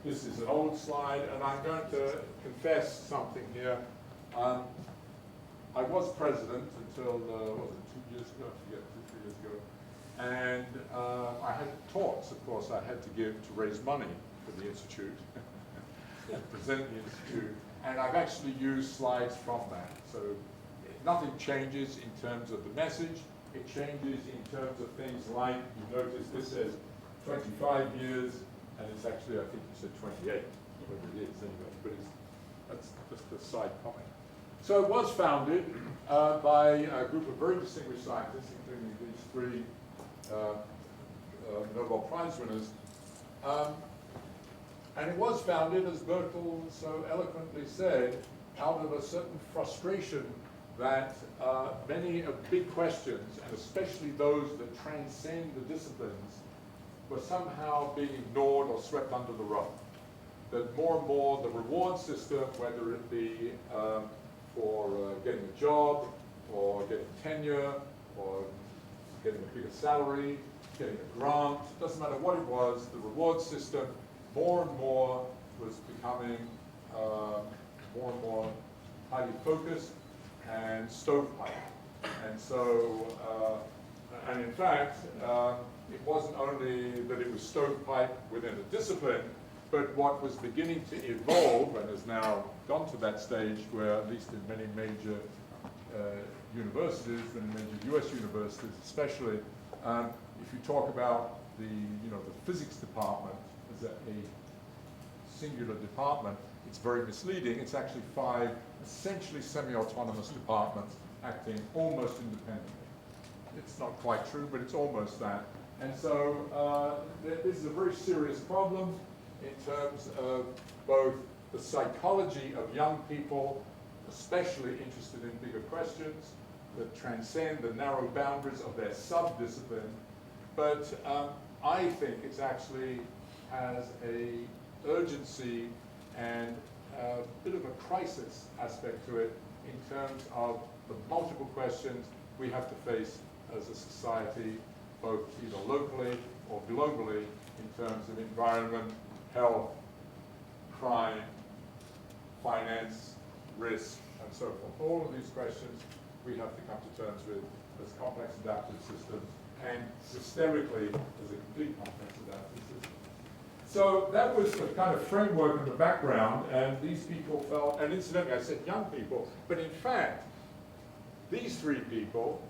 Speaker 2: This is an old slide, and I'm going to confess something here. I was president until, what was it, 2 years ago? I forget, 2, 3 years ago. And I had talks, of course, I had to give to raise money for the Institute, to present the Institute. And I've actually used slides from that. So nothing changes in terms of the message. It changes in terms of things like, you notice this says 25 years, and it's actually, I think you said 28, whatever it is anyway, but that's just a side comment. So it was founded by a group of very distinguished scientists, including these three Nobel Prize winners. And it was founded, as Berkel so eloquently said, out of a certain frustration that many of big questions, and especially those that transcend the disciplines, were somehow being ignored or swept under the rug. That more and more the reward system, whether it be for getting a job, or getting tenure, or getting a bigger salary, getting a grant, doesn't matter what it was, the reward system more and more was becoming more and more highly focused and stovepipe. And so, and in fact, it wasn't only that it was stovepipe within a discipline, but what was beginning to evolve, and has now gone to that stage where, at least in many major universities, many major US universities especially, if you talk about the physics department as a singular department, it's very misleading. It's actually 5 essentially semi-autonomous departments acting almost independently. It's not quite true, but it's almost that. And so this is a very serious problem in terms of both the psychology of young people, especially interested in bigger questions that transcend the narrow boundaries of their sub-discipline. But I think it actually has a urgency and a bit of a crisis aspect to it in terms of the multiple questions we have to face as a society, both either locally or globally, in terms of environment, health, crime, finance, risk, and so forth. All of these questions we have to come to terms with as complex adaptive systems, and systemically as a complete complex adaptive system. So that was the kind of framework in the background, and these people felt, and incidentally I said young people, but in fact, these 3 people,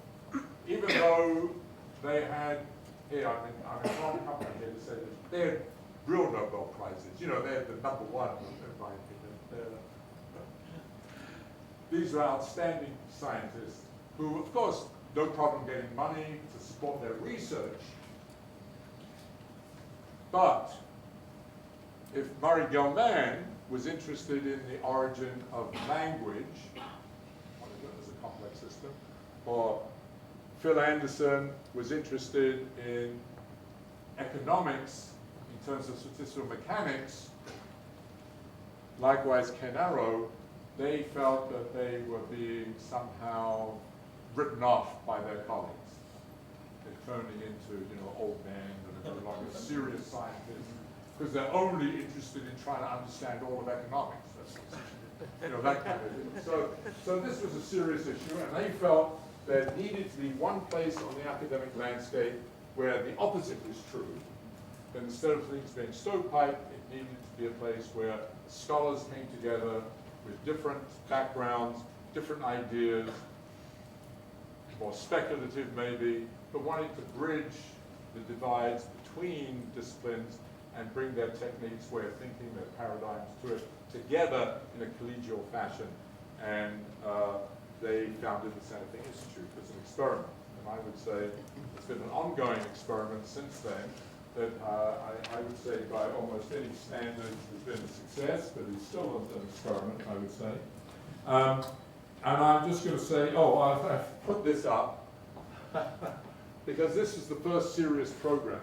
Speaker 2: even though they had, here, I'm in one company here to say that they had real Nobel Prizes. You know, they're the #1, in my opinion. These are outstanding scientists who, of course, no problem getting money to support their research. But if Murray Gell-Mann was interested in the origin of language, as a complex system, or Phil Anderson was interested in economics in terms of statistical mechanics, likewise Ken Arrow, they felt that they were being somehow written off by their colleagues. They're turning into, old men that are no longer serious scientists, because they're only interested in trying to understand all of economics. That's, that kind of thing. So this was a serious issue, and they felt there needed to be one place on the academic landscape where the opposite was true. That instead of things being stovepipe, it needed to be a place where scholars came together with different backgrounds, different ideas, more speculative maybe, but wanting to bridge the divides between disciplines and bring their techniques, way of thinking, their paradigms to it together in a collegial fashion. And they founded the Santa Fe Institute as an experiment. And I would say it's been an ongoing experiment since then that I would say by almost any standards has been a success, but it's still an experiment, I would say. And I'm just going to say, I've put this up because this is the first serious program,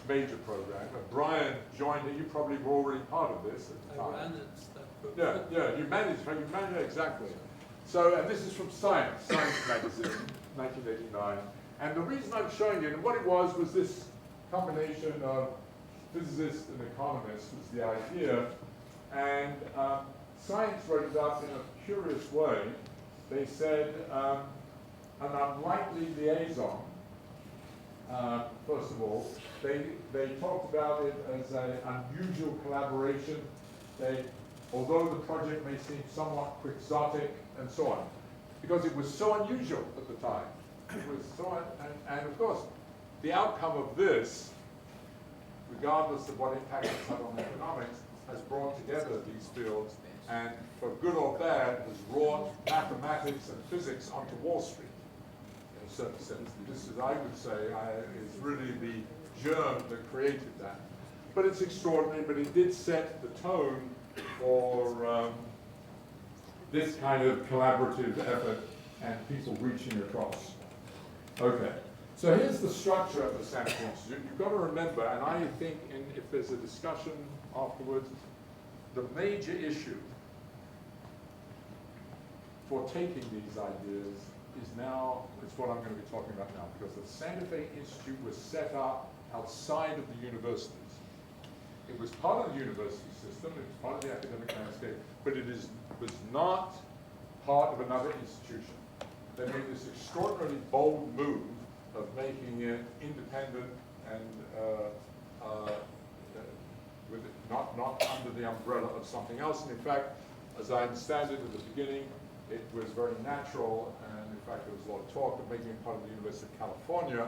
Speaker 2: major program. And Brian joined it. You probably were already part of this at the time.
Speaker 3: I ran it. That
Speaker 2: Yeah, you managed it exactly. So, and this is from Science magazine, 1989. And the reason I'm showing you, and what it was this combination of physicist and economist was the idea. And Science wrote it up in a curious way. They said, an unlikely liaison, first of all. They talked about it as an unusual collaboration. Although the project may seem somewhat quixotic and so on, because it was so unusual at the time. It was so, and of course, the outcome of this, regardless of what impact it's had on economics, has brought together these fields, and for good or bad, has brought mathematics and physics onto Wall Street. a certain sense. This is, I would say, is really the germ that created that. But it's extraordinary, but it did set the tone for this kind of collaborative effort and people reaching across. Okay, so here's the structure of the Stanford Institute. You've got to remember, and I think if there's a discussion afterwards, the major issue for taking these ideas is now, it's what I'm going to be talking about now, because the Santa Fe Institute was set up outside of the universities. It was part of the university system, it was part of the academic landscape, but it was not part of another institution. They made this extraordinarily bold move of making it independent and with it not under the umbrella of something else. And in fact, as I understand it at the beginning, it was very natural, and in fact there was a lot of talk of making it part of the University of California,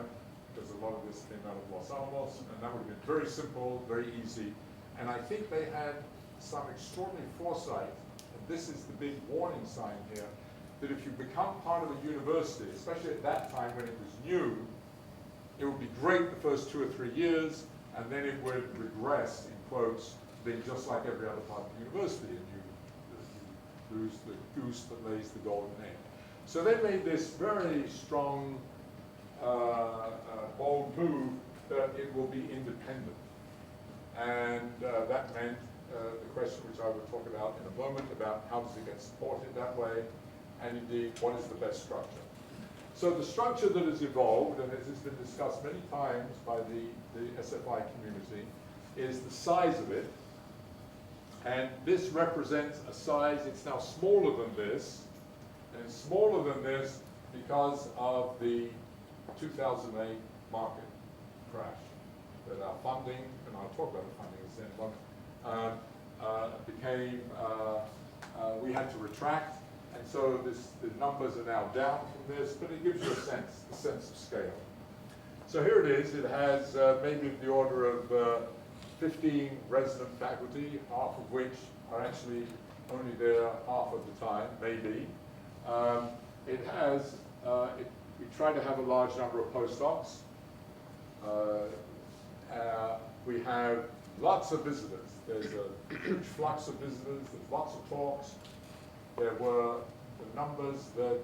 Speaker 2: because a lot of this came out of Los Alamos, and that would have been very simple, very easy. And I think they had some extraordinary foresight, and this is the big warning sign here, that if you become part of a university, especially at that time when it was new, it would be great the first 2 or 3 years, and then it would regress, in quotes, being just like every other part of the university, and you lose the goose that lays the golden egg. So they made this very strong, bold move that it will be independent. And that meant the question which I will talk about in a moment about how does it get supported that way, and indeed what is the best structure. So the structure that has evolved, and this has been discussed many times by the SFI community, is the size of it. And this represents a size, it's now smaller than this, and it's smaller than this because of the 2008 market crash. That our funding, and I'll talk about the funding in a second, became, we had to retract, and so the numbers are now down from this, but it gives you a sense of scale. So here it is. It has maybe the order of 15 resident faculty, half of which are actually only there half of the time, maybe. It has, we try to have a large number of postdocs. We have lots of visitors. There's a huge flux of visitors, there's lots of talks. There were the numbers that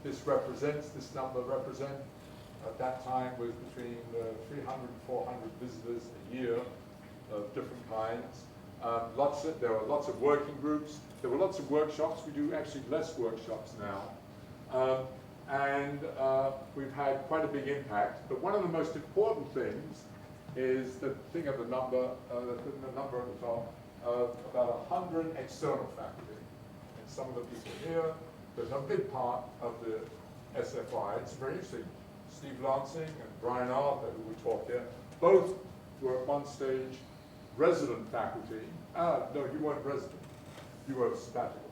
Speaker 2: this number represent at that time was between 300 and 400 visitors a year of different kinds. There were lots of working groups. There were lots of workshops. We do actually less workshops now. And we've had quite a big impact. But one of the most important things is the thing of the number at the top of about 100 external faculty. And some of the people here, there's a big part of the SFI. It's very interesting. Steve Lansing and Brian Arthur, who will talk here, both were at one stage resident faculty. No, you weren't resident. You were sabbatical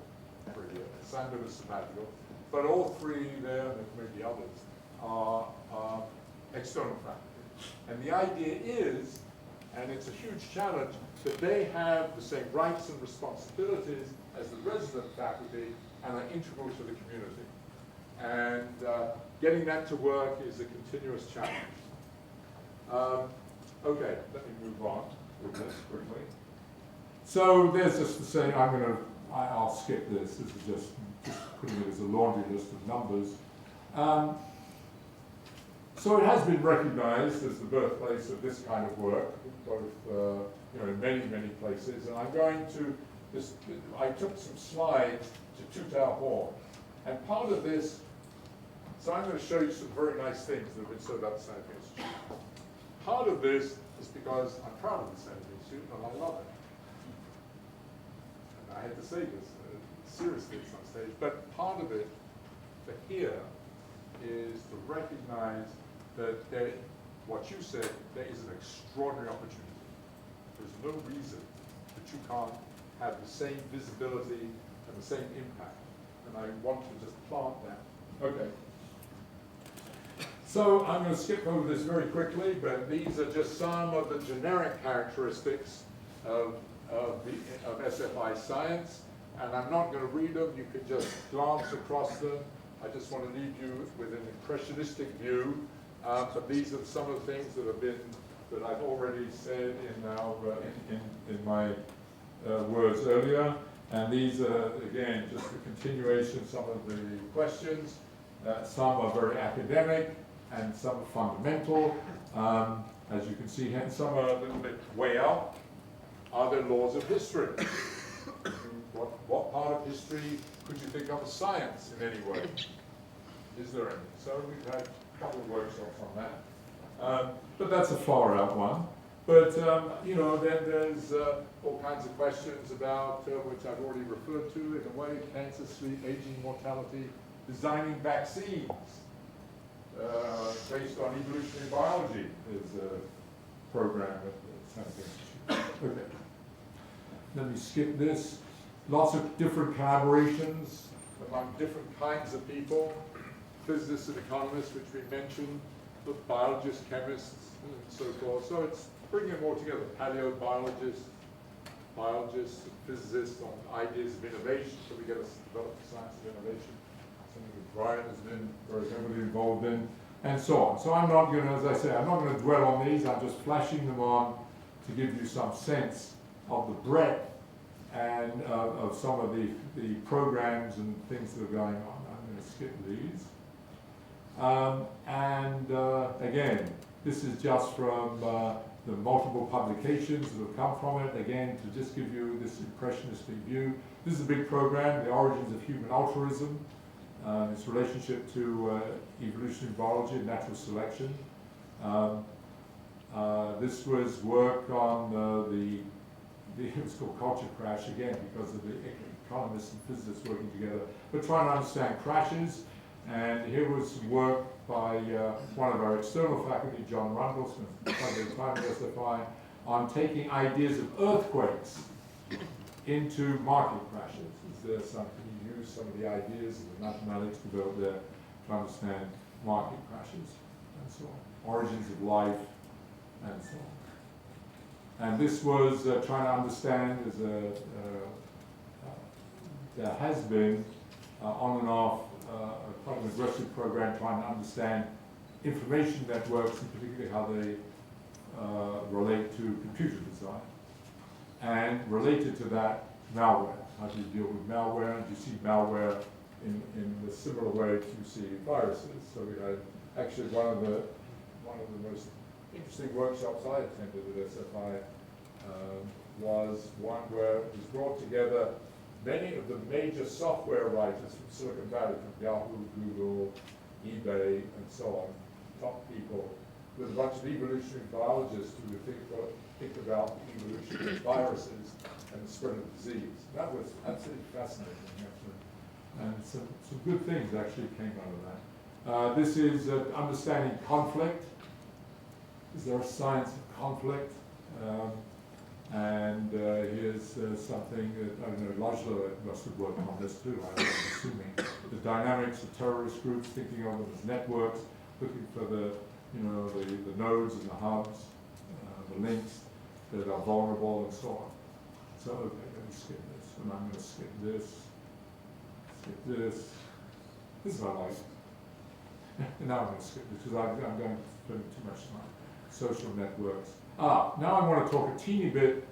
Speaker 2: for a year. Sander was sabbatical. But all three there, and maybe others, are external faculty. And the idea is, and it's a huge challenge, that they have the same rights and responsibilities as the resident faculty and are integral to the community. And getting that to work is a continuous challenge. Okay, let me move on with this quickly. So there's just the saying, I'll skip this. This is just putting it as a laundry list of numbers. So it has been recognized as the birthplace of this kind of work, both in many, many places. And I'm going to, I took some slides to toot our horn. And part of this, so I'm going to show you some very nice things that have been said about the Stanford Institute. Part of this is because I'm proud of the Stanford Institute and I love it. And I had to say this seriously at some stage, but part of it for here is to recognize that what you said, there is an extraordinary opportunity. There's no reason that you can't have the same visibility and the same impact. And I want to just plant that. Okay. So I'm going to skip over this very quickly, but these are just some of the generic characteristics of SFI science. And I'm not going to read them. You can just glance across them. I just want to leave you with an impressionistic view, but these are some of the things that I've already said in my words earlier, and these are, again, just a continuation of some of the questions. Some are very academic, and some are fundamental. As you can see here, some are a little bit way out. Are there laws of history? What part of history could you think of as science in any way? Is there any? So we've had a couple of workshops on that. But that's a far out one. But, then there's all kinds of questions about, which I've already referred to in a way, cancer, sleep, aging, mortality, designing vaccines based on evolutionary biology is a program at the Science Institute. Okay. Let me skip this. Lots of different collaborations among different kinds of people, physicists and economists, which we mentioned, but biologists, chemists, and so forth. So it's bringing them all together, paleobiologists, biologists, and physicists on ideas of innovation, so we get to develop the science of innovation, something that Brian has been very heavily involved in, and so on. So I'm not going to, as I say, I'm not going to dwell on these, I'm just flashing them on to give you some sense of the breadth and of some of the programs and things that are going on. I'm going to skip these. Again, this is just from the multiple publications that have come from it, again, to just give you this impressionistic view. This is a big program, The Origins of Human Altruism, its relationship to evolutionary biology and natural selection. This was work on it was called Culture Crash, again, because of the economists and physicists working together, but trying to understand crashes. And here was some work by one of our external faculty, John Rundle, on taking ideas of earthquakes into market crashes. Is there some, can you use some of the ideas of the mathematics developed there to understand market crashes and so on, origins of life and so on. And this was trying to understand, there has been on and off quite an aggressive program trying to understand information networks, and particularly how they relate to computer design. And related to that, malware. How do you deal with malware? And you see malware in a similar way to you see viruses. So we had actually one of the most interesting workshops I attended at SFI was one where it was brought together many of the major software writers from Silicon Valley, from Yahoo, Google, eBay, and so on, top people, with a bunch of evolutionary biologists who would think about the evolution of viruses and the spread of disease. That was absolutely fascinating, actually. And some good things actually came out of that. This is understanding conflict. Is there a science of conflict? Here's something that, I don't know, Laszlo must have worked on this too, I'm assuming. The dynamics of terrorist groups, thinking of them as networks, looking for the nodes and the hubs, the links that are vulnerable and so on. So, okay, let me skip this, and I'm going to skip this, skip this. This is what I like. And now I'm going to skip this because I'm going to spend too much time. Social networks. Now I want to talk a teeny bit,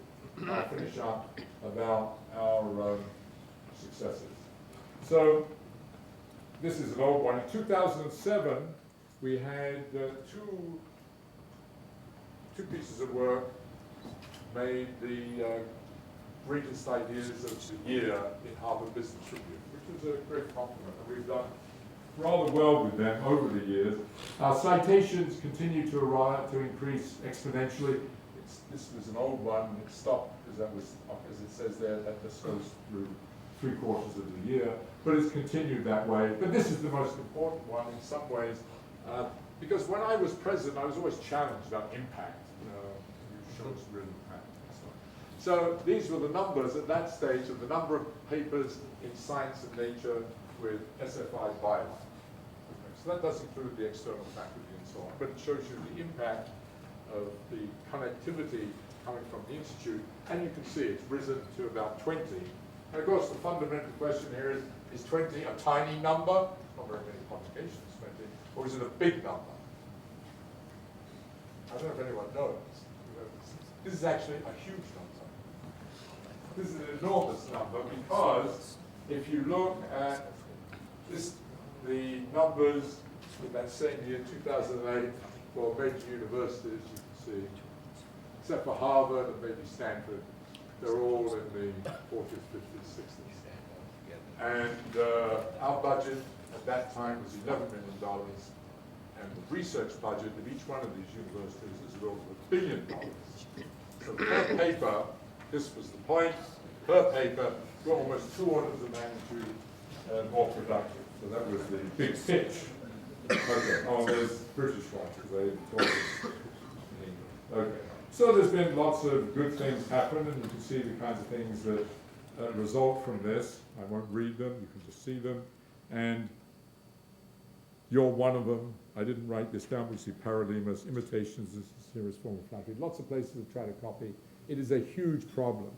Speaker 2: I'll finish up, about our successes. So, this is an old one. In 2007, we had two pieces of work made the greatest ideas of the year in Harvard Business Review, which was a great compliment, and we've done rather well with them over the years. Our citations continue to increase exponentially. This was an old one, and it stopped because that was, as it says there, that just goes through 3/4 of the year, but it's continued that way. But this is the most important one in some ways, because when I was president, I was always challenged about impact. You show us real impact. So these were the numbers at that stage of the number of papers in Science and Nature with SFI byline. Okay, so that does include the external faculty and so on, but it shows you the impact of the connectivity coming from the Institute, and you can see it's risen to about 20 And of course, the fundamental question here is 20 a tiny number? Not very many complications, 20. Or is it a big number? I don't know if anyone knows. This is actually a huge number. This is an enormous number because if you look at this, the numbers in that same year, 2008, for major universities, you can see, except for Harvard and maybe Stanford, they're all in the 40s, 50s, 60s. And our budget at that time was $11 million. And the research budget of each one of these universities is over $1 billion. So per paper, this was the point, per paper, we're almost 2 orders of magnitude more productive. So that was the big pitch. Okay, oh, there's British ones, because they talk in English. Okay, so there's been lots of good things happen, and you can see the kinds of things that result from this. I won't read them, you can just see them. And you're one of them. I didn't write this down, but you see paralemus, imitations is a serious form of flattery. Lots of places have tried to copy. It is a huge problem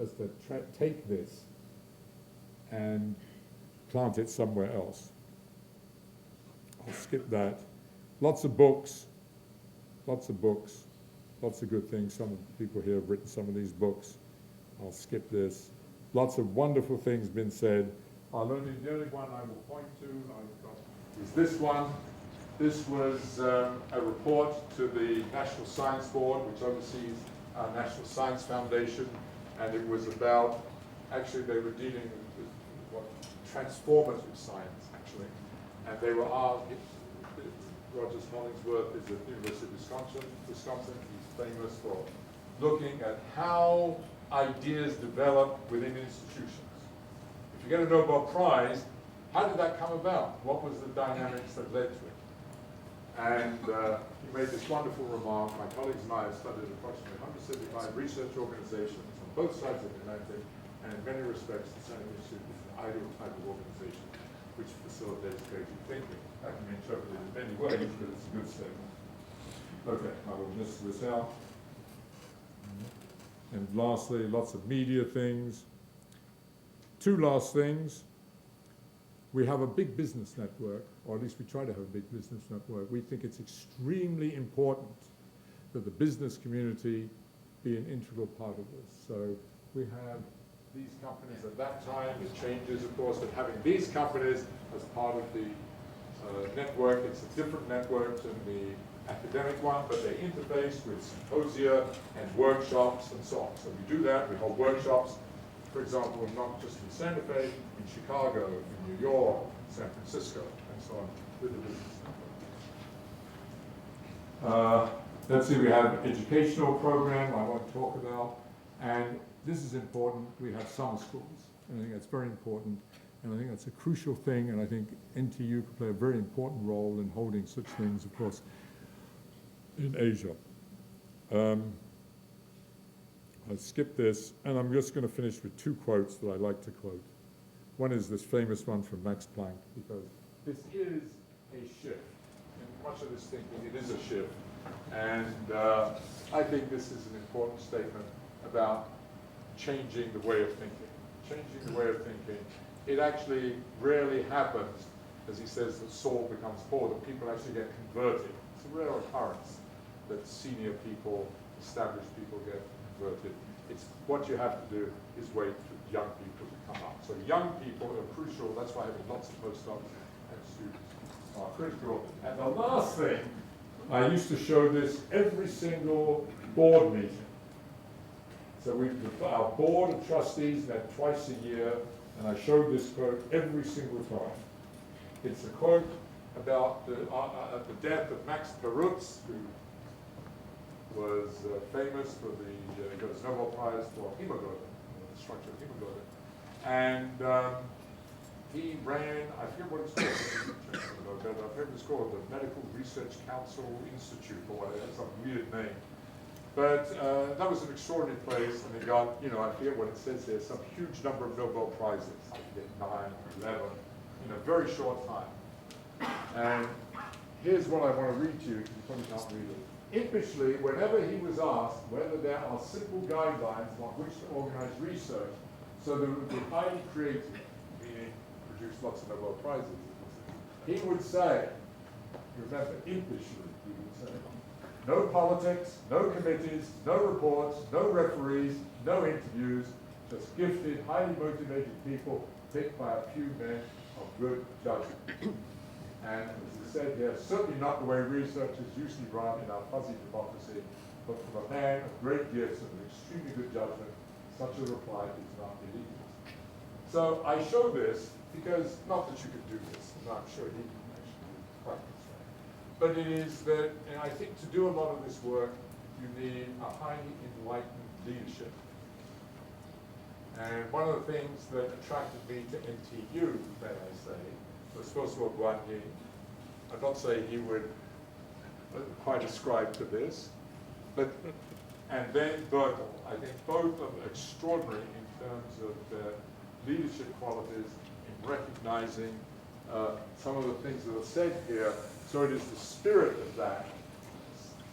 Speaker 2: as to take this and plant it somewhere else. I'll skip that. Lots of books, lots of good things. Some of the people here have written some of these books. I'll skip this. Lots of wonderful things been said. The only one I will point to is this one. This was a report to the National Science Board, which oversees our National Science Foundation, and it was about, actually they were dealing with what transformative science, actually, and they were Rogers Hollingsworth is at the University of Wisconsin. He's famous for looking at how ideas develop within institutions. If you get a Nobel Prize, how did that come about? What was the dynamics that led to it? And he made this wonderful remark. My colleagues and I have studied approximately 175 research organizations on both sides of the Atlantic, and in many respects, the Science Institute is an ideal type of organization which facilitates creative thinking. That can be interpreted in many ways, but it's a good statement. Okay, I will miss this out. And lastly, lots of media things. 2 last things. We have a big business network, or at least we try to have a big business network. We think it's extremely important that the business community be an integral part of this. So we have these companies at that time. It changes, of course, but having these companies as part of the network, it's a different network than the academic one, but they interface with symposia and workshops and so on. So we do that. We hold workshops, for example, not just in Santa Fe, in Chicago, in New York, San Francisco, and so on, with the business network. Let's see, we have an educational program I want to talk about, and this is important. We have summer schools, and I think that's very important, and I think that's a crucial thing, and I think NTU can play a very important role in holding such things, of course, in Asia. I'll skip this, and I'm just going to finish with 2 quotes that I like to quote. One is this famous one from Max Planck, because this is a shift. In much of this thinking, it is a shift. And I think this is an important statement about changing the way of thinking. Changing the way of thinking. It actually rarely happens, as he says, that Saul becomes Paul, that people actually get converted. It's a rare occurrence that senior people, established people get converted. It's what you have to do is wait for young people to come up. So young people are crucial. That's why having lots of postdocs and students are critical. And the last thing, I used to show this every single board meeting. So our board of trustees met twice a year, and I showed this quote every single time. It's a quote about the death of Max Perutz, who was famous for he got his Nobel Prize for hemoglobin, the structure of hemoglobin. And he ran, I forget what it's called, I forget what it's called, the Medical Research Council Institute, or whatever, some weird name. But that was an extraordinary place, and he got, I forget what it says here, some huge number of Nobel Prizes, I forget 9 or 11, in a very short time. And here's what I want to read to you, because you probably can't read it. Impishly, whenever he was asked whether there are simple guidelines on which to organize research, So the highly creative, meaning produced lots of Nobel Prizes, he would say, remember, impishly, he would say, no politics, no committees, no reports, no referees, no interviews, just gifted, highly motivated people picked by a few men of good judgment. And as I said here, certainly not the way researchers usually run in our fuzzy democracy, but from a man of great gifts and extremely good judgment, such a reply is not elitist. So I show this because, not that you could do this, and I'm sure he can actually do it quite this way, but it is that, and I think to do a lot of this work, you need a highly enlightened leadership. And one of the things that attracted me to NTU, may I say, was first of all Guanyin. I'd not say he would quite ascribe to this, but, and then Berkel. I think both are extraordinary in terms of their leadership qualities in recognizing some of the things that are said here. So it is the spirit of that,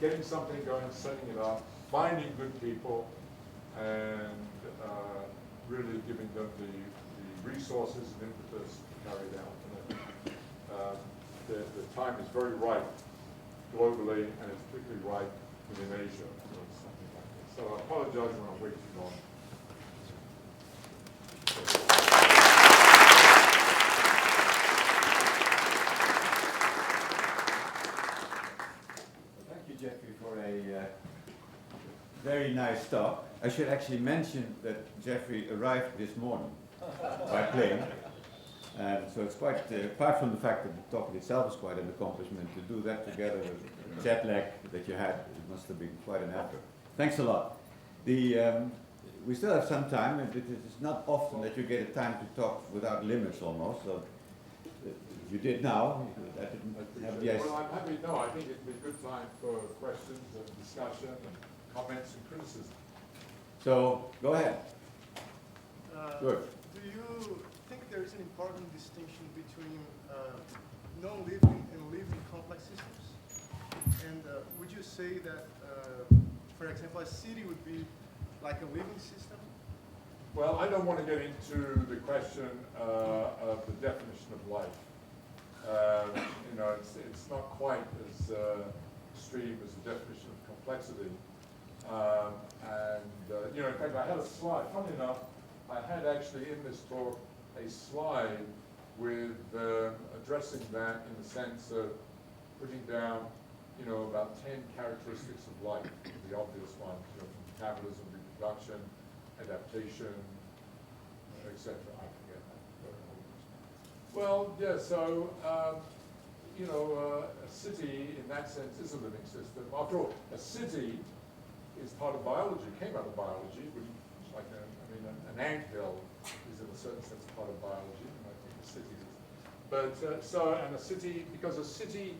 Speaker 2: getting something going, setting it up, finding good people, and really giving them the resources and impetus to carry it out. And the time is very ripe globally, and it's particularly ripe within Asia for something like this. So I apologize when I'm way too long.
Speaker 1: Thank you, Geoffrey, for a very nice talk. I should actually mention that Geoffrey arrived this morning by plane. So it's quite, apart from the fact that the talk itself is quite an accomplishment, to do that together with the jet lag that you had, it must have been quite an effort. Thanks a lot. We still have some time, and it is not often that you get a time to talk without limits almost, so you did now. I didn't have yes.
Speaker 2: Well, I'm happy, no, I think it'd be a good time for questions and discussion and comments and criticism.
Speaker 1: So, go ahead. Good.
Speaker 3: Do you think there is an important distinction between non-living and living complex systems? And would you say that, for example, a city would be like a living system?
Speaker 2: Well, I don't want to get into the question of the definition of life. You know, it's not quite as extreme as the definition of complexity. You know, in fact, I had a slide. Funny enough, I had actually in this talk a slide with addressing that in the sense of putting down, you know, about 10 characteristics of life, the obvious ones, you know, metabolism, reproduction, adaptation, etc. I forget that. Well, yeah, so, you know, a city in that sense is a living system. After all, a city is part of biology, came out of biology, which is like an anthill is in a certain sense part of biology, and I think a city is. But, and a city, because a city,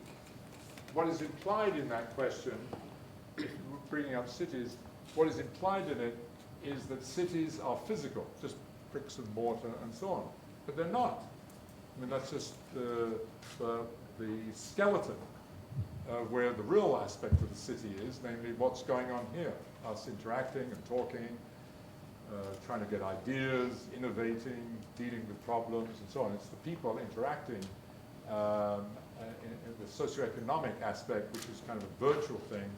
Speaker 2: what is implied in that question, if we're bringing up cities, what is implied in it is that cities are physical, just bricks and mortar and so on. But they're not. I mean, that's just the skeleton where the real aspect of the city is, namely what's going on here, us interacting and talking, trying to get ideas, innovating, dealing with problems, and so on. It's the people interacting in the socioeconomic aspect, which is kind of a virtual thing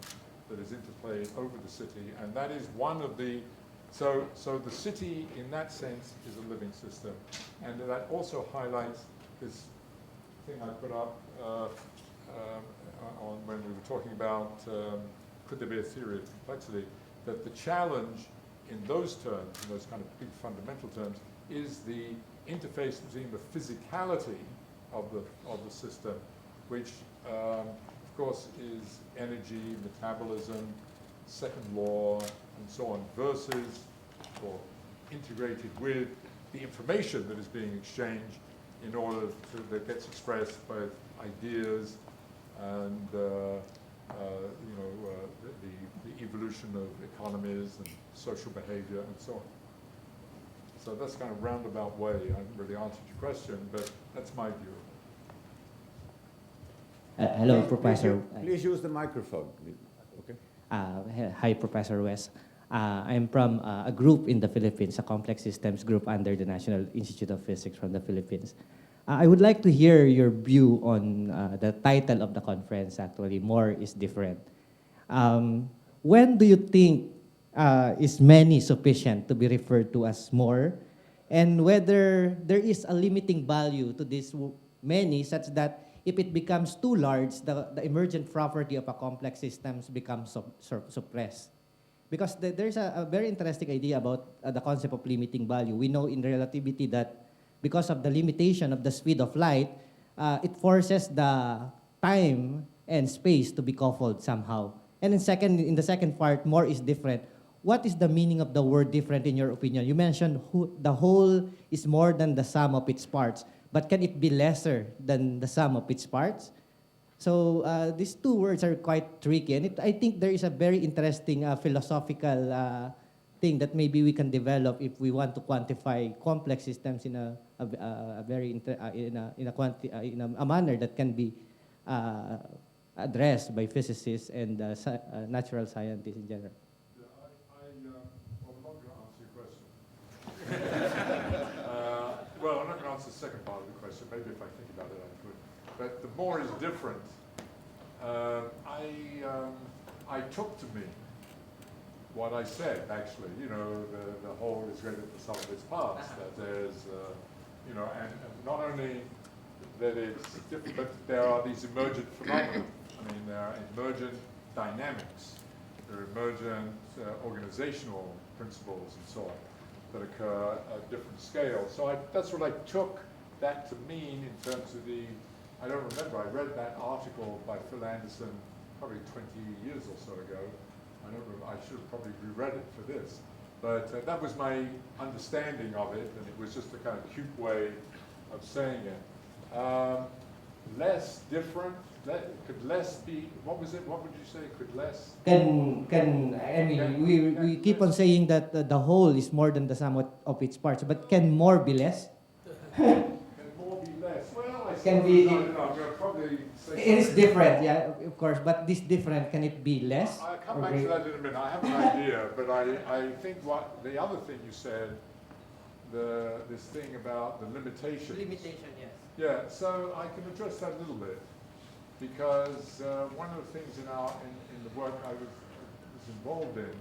Speaker 2: that is interplayed over the city, and that is one of the, so the city in that sense is a living system, and that also highlights this thing I put up on when we were talking about could there be a theory of complexity, that the challenge in those terms, in those kind of big fundamental terms, is the interface between the physicality of the system, which of course is energy, metabolism, second law, and so on, versus, or integrated with, the information that is being exchanged in order to, that gets expressed by ideas and you know, the evolution of economies and social behavior and so on. So that's kind of roundabout way. I haven't really answered your question, but that's my view.
Speaker 4: Hello, Professor.
Speaker 1: Please use the microphone. Okay.
Speaker 4: Hi, Professor West. I'm from a group in the Philippines, a complex systems group under the National Institute of Physics from the Philippines. I would like to hear your view on the title of the conference, actually, More is Different. When do you think is many sufficient to be referred to as more? And whether there is a limiting value to this many such that if it becomes too large, the emergent property of a complex systems becomes suppressed. Because there's a very interesting idea about the concept of limiting value. We know in relativity that because of the limitation of the speed of light, it forces the time and space to be coupled somehow. And in the second part, more is different. What is the meaning of the word different in your opinion? You mentioned the whole is more than the sum of its parts, but can it be lesser than the sum of its parts? So these two words are quite tricky, and I think there is a very interesting philosophical thing that maybe we can develop if we want to quantify complex systems in a manner that can be addressed by physicists and natural scientists in general.
Speaker 2: Well, I'm not going to answer your question. Well, I'm not going to answer the second part of the question. Maybe if I think about it, I could. But the more is different. I took to me what I said, actually. You know, the whole is greater than the sum of its parts. That there's, you know, and not only that it's different, but there are these emergent phenomena. I mean, there are emergent dynamics. There are emergent organizational principles and so on that occur at different scales. So that's what I took that to mean in terms of the, I don't remember, I read that article by Phil Anderson probably 20 years or so ago. I don't remember, I should have probably reread it for this. But that was my understanding of it, and it was just a kind of cute way of saying it. Less different, could less be, what was it, what would you say, could less?
Speaker 4: We keep on saying that the whole is more than the sum of its parts, but can more be less?
Speaker 2: Can more be less? Well, I
Speaker 4: Can be,
Speaker 2: I'm going to probably say
Speaker 4: it is different, yeah, of course, but this different, can it be less?
Speaker 2: I'll come back to that in a minute. I have an idea, but I think what the other thing you said, this thing about the limitations.
Speaker 4: Limitation, yes.
Speaker 2: Yeah, so I can address that a little bit, because one of the things in the work I was involved in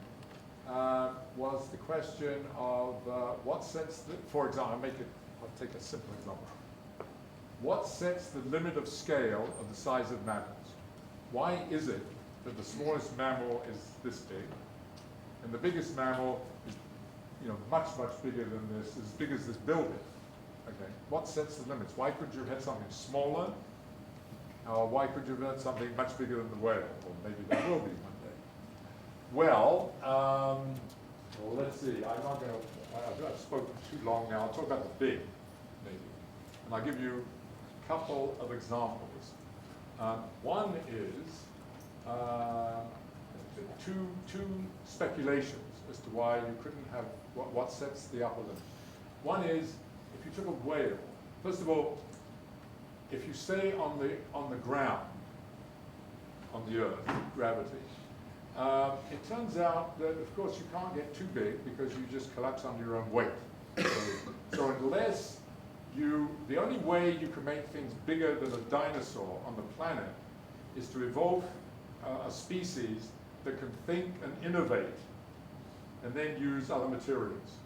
Speaker 2: was the question of what sets the, for example, I'll take a simple example. What sets the limit of scale of the size of mammals? Why is it that the smallest mammal is this big, and the biggest mammal is, you know, much, much bigger than this, as big as this building? Okay, what sets the limits? Why could you have had something smaller? Or why could you have had something much bigger than the whale? Or maybe there will be one day. Well, let's see. I'm not going to, I've spoken too long now. I'll talk about the big, maybe. And I'll give you a couple of examples. One is two speculations as to why you couldn't have, what sets the upper limit. One is, if you took a whale, first of all, if you stay on the ground, on the Earth, gravity, it turns out that, of course, you can't get too big because you just collapse under your own weight. So unless the only way you can make things bigger than a dinosaur on the planet is to evolve a species that can think and innovate and then use other materials.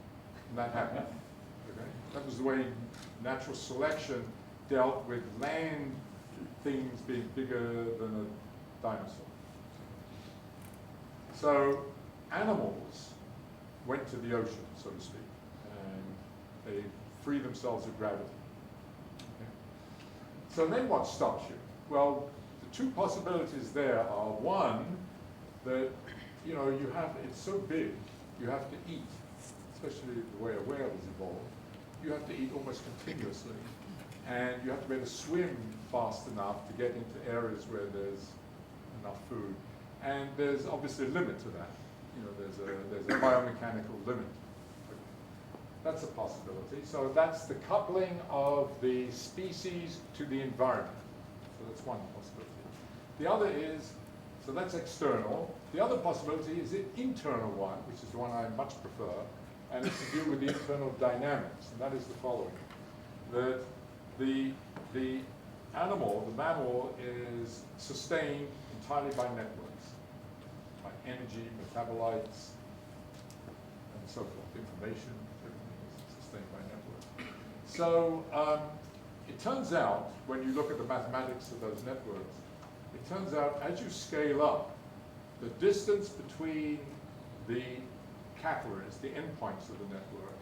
Speaker 2: And that happened. Okay? That was the way natural selection dealt with land things being bigger than a dinosaur. So animals went to the ocean, so to speak, and they free themselves of gravity. Okay? So then what stops you? Well, the two possibilities there are, one, that it's so big, you have to eat, especially the way a whale is evolved, you have to eat almost continuously, and you have to be able to swim fast enough to get into areas where there's enough food. And there's obviously a limit to that. There's a biomechanical limit. That's a possibility. So that's the coupling of the species to the environment. So that's one possibility. The other is So that's external. The other possibility is the internal one, which is the one I much prefer, and it's to do with the internal dynamics, and that is the following. That the animal, the mammal, is sustained entirely by networks, by energy, metabolites, and so forth, information, everything is sustained by networks. So it turns out, when you look at the mathematics of those networks, it turns out as you scale up, the distance between the capillaries, the endpoints of the network,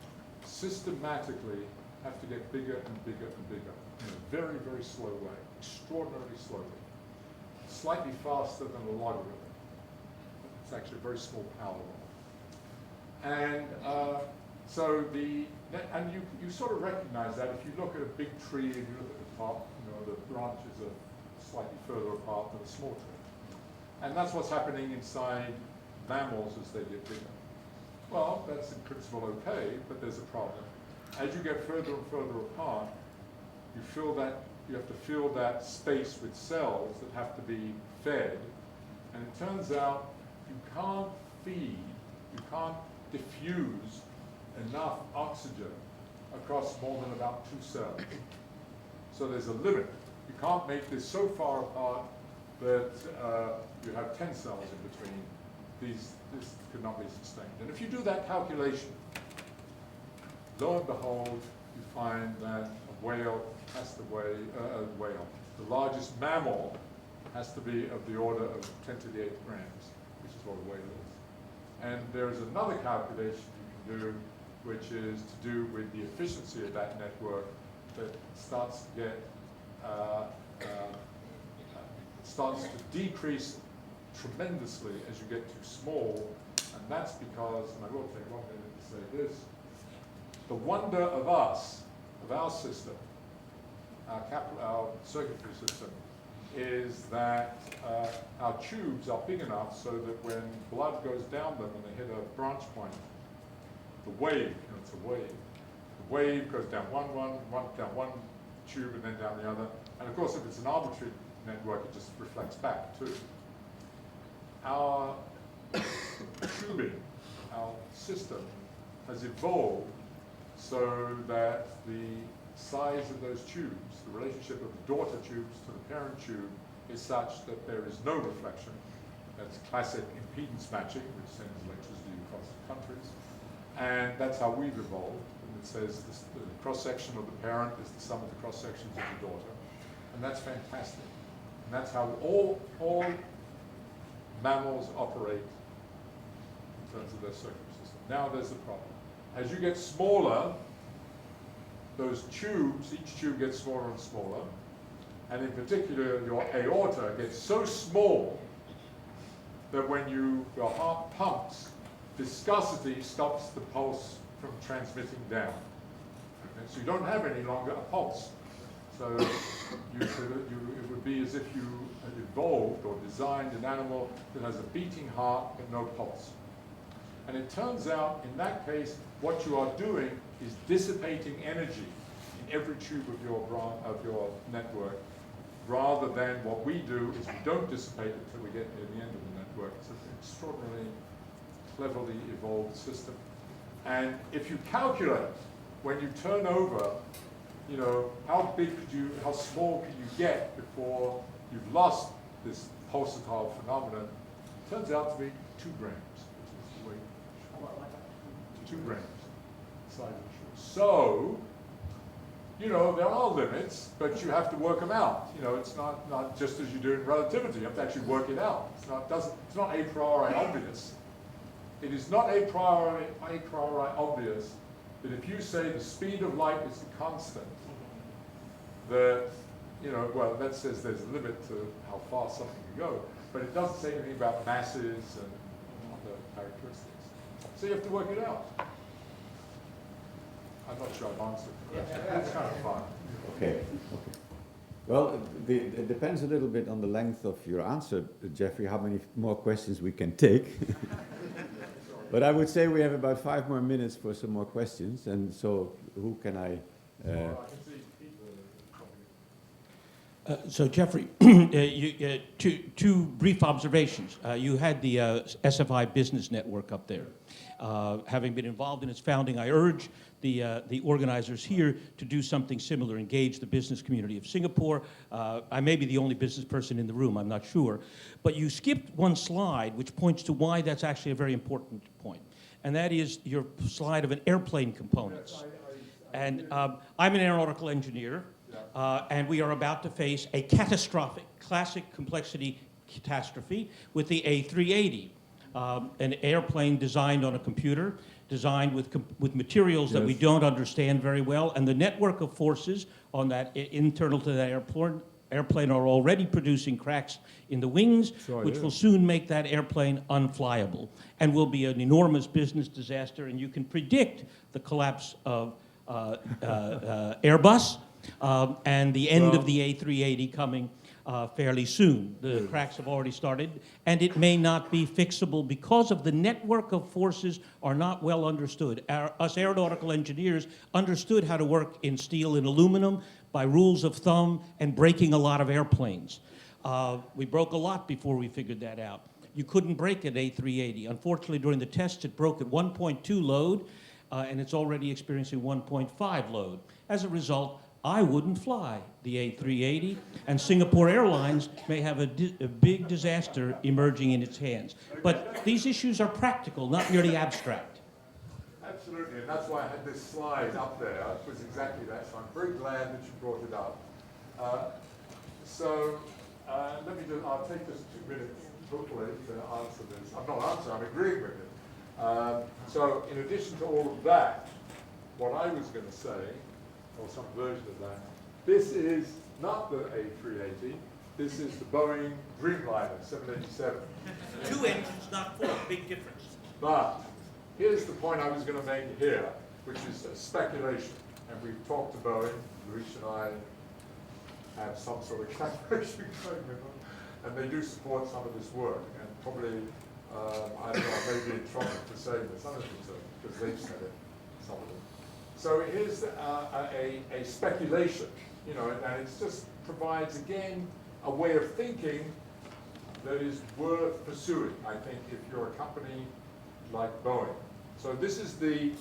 Speaker 2: systematically have to get bigger and bigger and bigger in a very, very slow way, extraordinarily slowly, slightly faster than a logarithm. It's actually a very small power law. And so and you sort of recognize that if you look at a big tree and you look at the top, the branches are slightly further apart than a small tree. And that's what's happening inside mammals as they get bigger. Well, that's in principle okay, but there's a problem. As you get further and further apart, you have to fill that space with cells that have to be fed. And it turns out you can't diffuse enough oxygen across more than about 2 cells. So there's a limit. You can't make this so far apart that you have 10 cells in between. This could not be sustained. And if you do that calculation, lo and behold, you find that a whale has to weigh, the largest mammal has to be of the order of 10 to the 8th grams, which is what a whale is. And there is another calculation you can do, which is to do with the efficiency of that network that starts to get, starts to decrease tremendously as you get too small, and that's because, and I will take 1 minute to say this, the wonder of us, of our system, our circuitry system, is that our tubes are big enough so that when blood goes down them and they hit a branch point, the wave, it's a wave, the wave goes down down one tube and then down the other, and of course if it's an arbitrary network it just reflects back too. Our tubing, our system, has evolved so that the size of those tubes, the relationship of the daughter tubes to the parent tube, is such that there is no reflection. That's classic impedance matching, which sends electricity across the countries. And that's how we've evolved. And it says the cross-section of the parent is the sum of the cross-sections of the daughter. And that's fantastic. And that's how all mammals operate in terms of their circuitry system. Now there's the problem. As you get smaller, those tubes, each tube gets smaller and smaller, and in particular your aorta gets so small that when your heart pumps, viscosity stops the pulse from transmitting down. Okay? So you don't have any longer a pulse. So it would be as if you had evolved or designed an animal that has a beating heart but no pulse. And it turns out, in that case, what you are doing is dissipating energy in every tube of your network, rather than what we do is we don't dissipate it until we get near the end of the network. It's an extraordinarily cleverly evolved system. And if you calculate, when you turn over, how small can you get before you've lost this pulsatile phenomenon? It turns out to be 2 grams, which is the weight. 2 grams, size of the shore. So, there are limits, but you have to work them out. It's not just as you do in relativity. You have to actually work it out. It's not a priori obvious. It is not a priori obvious that if you say the speed of light is a constant, that, that says there's a limit to how far something can go, but it doesn't say anything about masses and other characteristics. So you have to work it out. I'm not sure I've answered the question. It's kind of fun.
Speaker 1: Okay. Well, it depends a little bit on the length of your answer, Geoffrey, how many more questions we can take. But I would say we have about 5 more minutes for some more questions, and so who can I...
Speaker 2: I can see people.
Speaker 5: So, Geoffrey, two brief observations. You had the SFI Business Network up there. Having been involved in its founding, I urge the organizers here to do something similar, engage the business community of Singapore. I may be the only business person in the room, I'm not sure. But you skipped one slide which points to why that's actually a very important point. And that is your slide of an airplane components. And I'm an aeronautical engineer. And we are about to face a catastrophic, classic complexity catastrophe with the A380, an airplane designed on a computer, designed with materials that we don't understand very well, and the network of forces on that internal to that airplane are already producing cracks in the wings, which will soon make that airplane unflyable and will be an enormous business disaster. And you can predict the collapse of Airbus. And the end of the A380 coming fairly soon. The cracks have already started, and it may not be fixable because of the network of forces are not well understood. Us aeronautical engineers understood how to work in steel and aluminum by rules of thumb and breaking a lot of airplanes. We broke a lot before we figured that out. You couldn't break an A380. Unfortunately, during the tests, it broke at 1.2 load, and it's already experiencing 1.5 load. As a result, I wouldn't fly the A380, and Singapore Airlines may have a big disaster emerging in its hands. But these issues are practical, not merely abstract.
Speaker 2: Absolutely, and that's why I had this slide up there. It was exactly that, so I'm very glad that you brought it up. Let me just, I'll take just 2 minutes quickly to answer this. I'm not answering, I'm agreeing with it. So in addition to all of that, what I was going to say, or some version of that, this is not the A380, this is the Boeing Dreamliner 787.
Speaker 5: 2 engines, not 4, big difference.
Speaker 2: But here's the point I was going to make here, which is speculation. And we've talked to Boeing, Luis and I have some sort of collaboration going with them, and they do support some of this work. And probably, I don't know, I may be in trouble for saying this, because they've said it, some of them. So here's a speculation, you know, and it just provides, again, a way of thinking that is worth pursuing, I think, if you're a company like Boeing. So this is the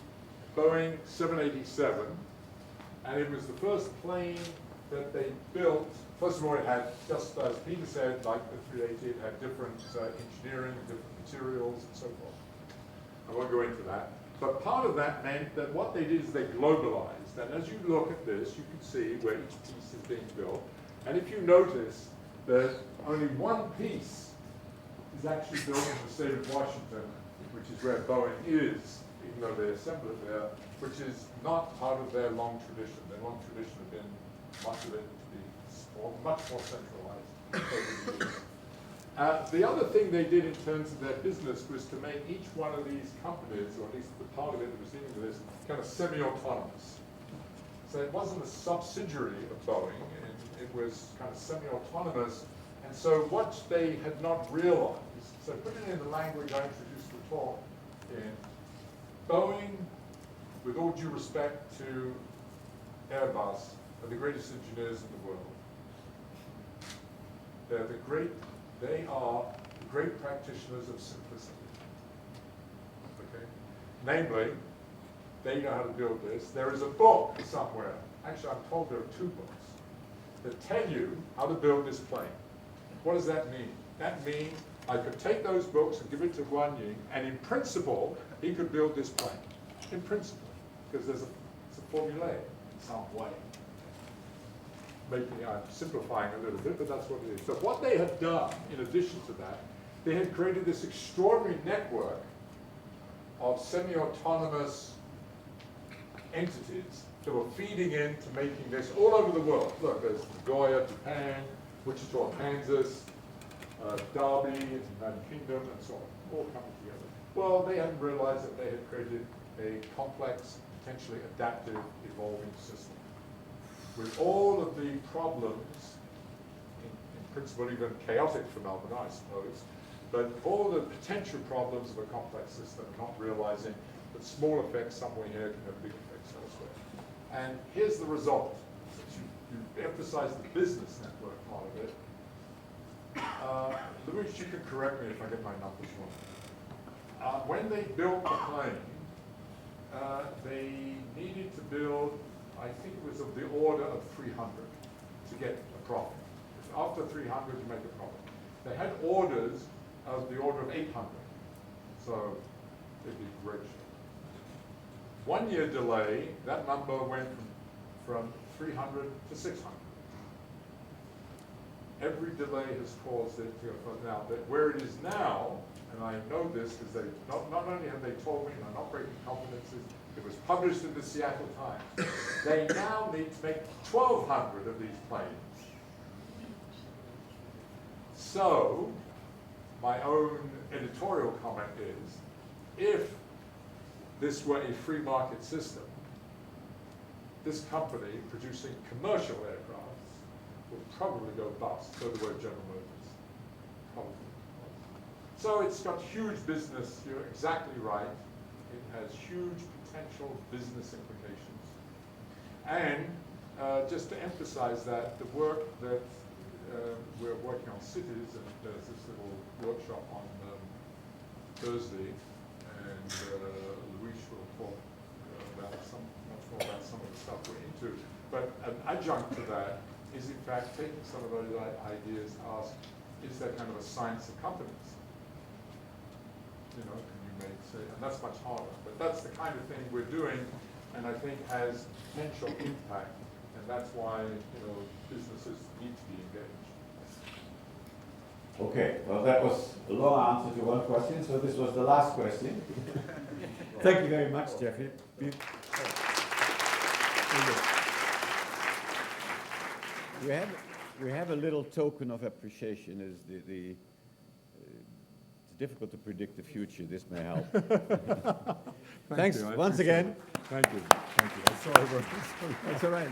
Speaker 2: Boeing 787, and it was the first plane that they built. First of all, it had, just as Peter said, like the 380, it had different engineering, different materials, and so forth. I won't go into that. But part of that meant that what they did is they globalized. And as you look at this, you can see where each piece is being built. And if you notice that only one piece is actually built in the state of Washington, which is where Boeing is, even though they assemble it there, which is not part of their long tradition. Their long tradition had been much of it to be much more centralized over the years. The other thing they did in terms of their business was to make each one of these companies, or at least the part of it that was dealing with this, kind of semi-autonomous. So it wasn't a subsidiary of Boeing, it was kind of semi-autonomous. And so what they had not realized, so put it in the language I introduced the talk in, Boeing, with all due respect to Airbus, are the greatest engineers in the world. They are the great practitioners of simplicity. Okay? Namely, they know how to build this. There is a book somewhere, actually I'm told there are 2 books, that tell you how to build this plane. What does that mean? That means I could take those books and give it to Guan Ying, and in principle, he could build this plane. In principle, because it's a formulae in some way. I'm simplifying a little bit, but that's what it is. So what they had done, in addition to that, they had created this extraordinary network of semi-autonomous entities that were feeding into making this all over the world. Look, there's Nagoya, Japan, Wichita, Kansas, Derby, United Kingdom, and so on, all coming together. Well, they hadn't realized that they had created a complex, potentially adaptive, evolving system with all of the problems, in principle even chaotic phenomena, I suppose, but all the potential problems of a complex system, not realizing that small effects somewhere here can have big effects elsewhere. And here's the result, which you you emphasize the business network part of it. Luis, you can correct me if I get my numbers wrong. When they built the plane, they needed to build, I think it was of the order of 300 to get a profit. After 300, you make a profit. They had orders of the order of 800, so it'd be great. 1 year delay, that number went from 300 to 600. Every delay has caused it to go further. Now, where it is now, and I know this because they not only have they told me, and I'm not breaking confidences, it was published in the Seattle Times. They now need to make 1,200 of these planes. So, my own editorial comment is, if this were a free market system, this company producing commercial aircrafts will probably go bust. So the word General Motors. Probably. So it's got huge business, you're exactly right. It has huge potential business implications. And just to emphasize that, the work that we're working on cities, and there's this little workshop on Thursday, and Luis will talk about much more about some of the stuff we're into. But an adjunct to that is, in fact, taking some of those ideas to ask, is there kind of a science of companies? You know, can you make, say, and that's much harder. But that's the kind of thing we're doing, and I think has potential impact, and that's why, you know, businesses need to be engaged.
Speaker 1: Okay, well, that was a long answer to one question, so this was the last question. Thank you very much, Geoffrey. We have a little token of appreciation. Is it's difficult to predict the future. This may help. Thanks once again.
Speaker 2: Thank you. Thank you. That's all right.
Speaker 1: That's all right.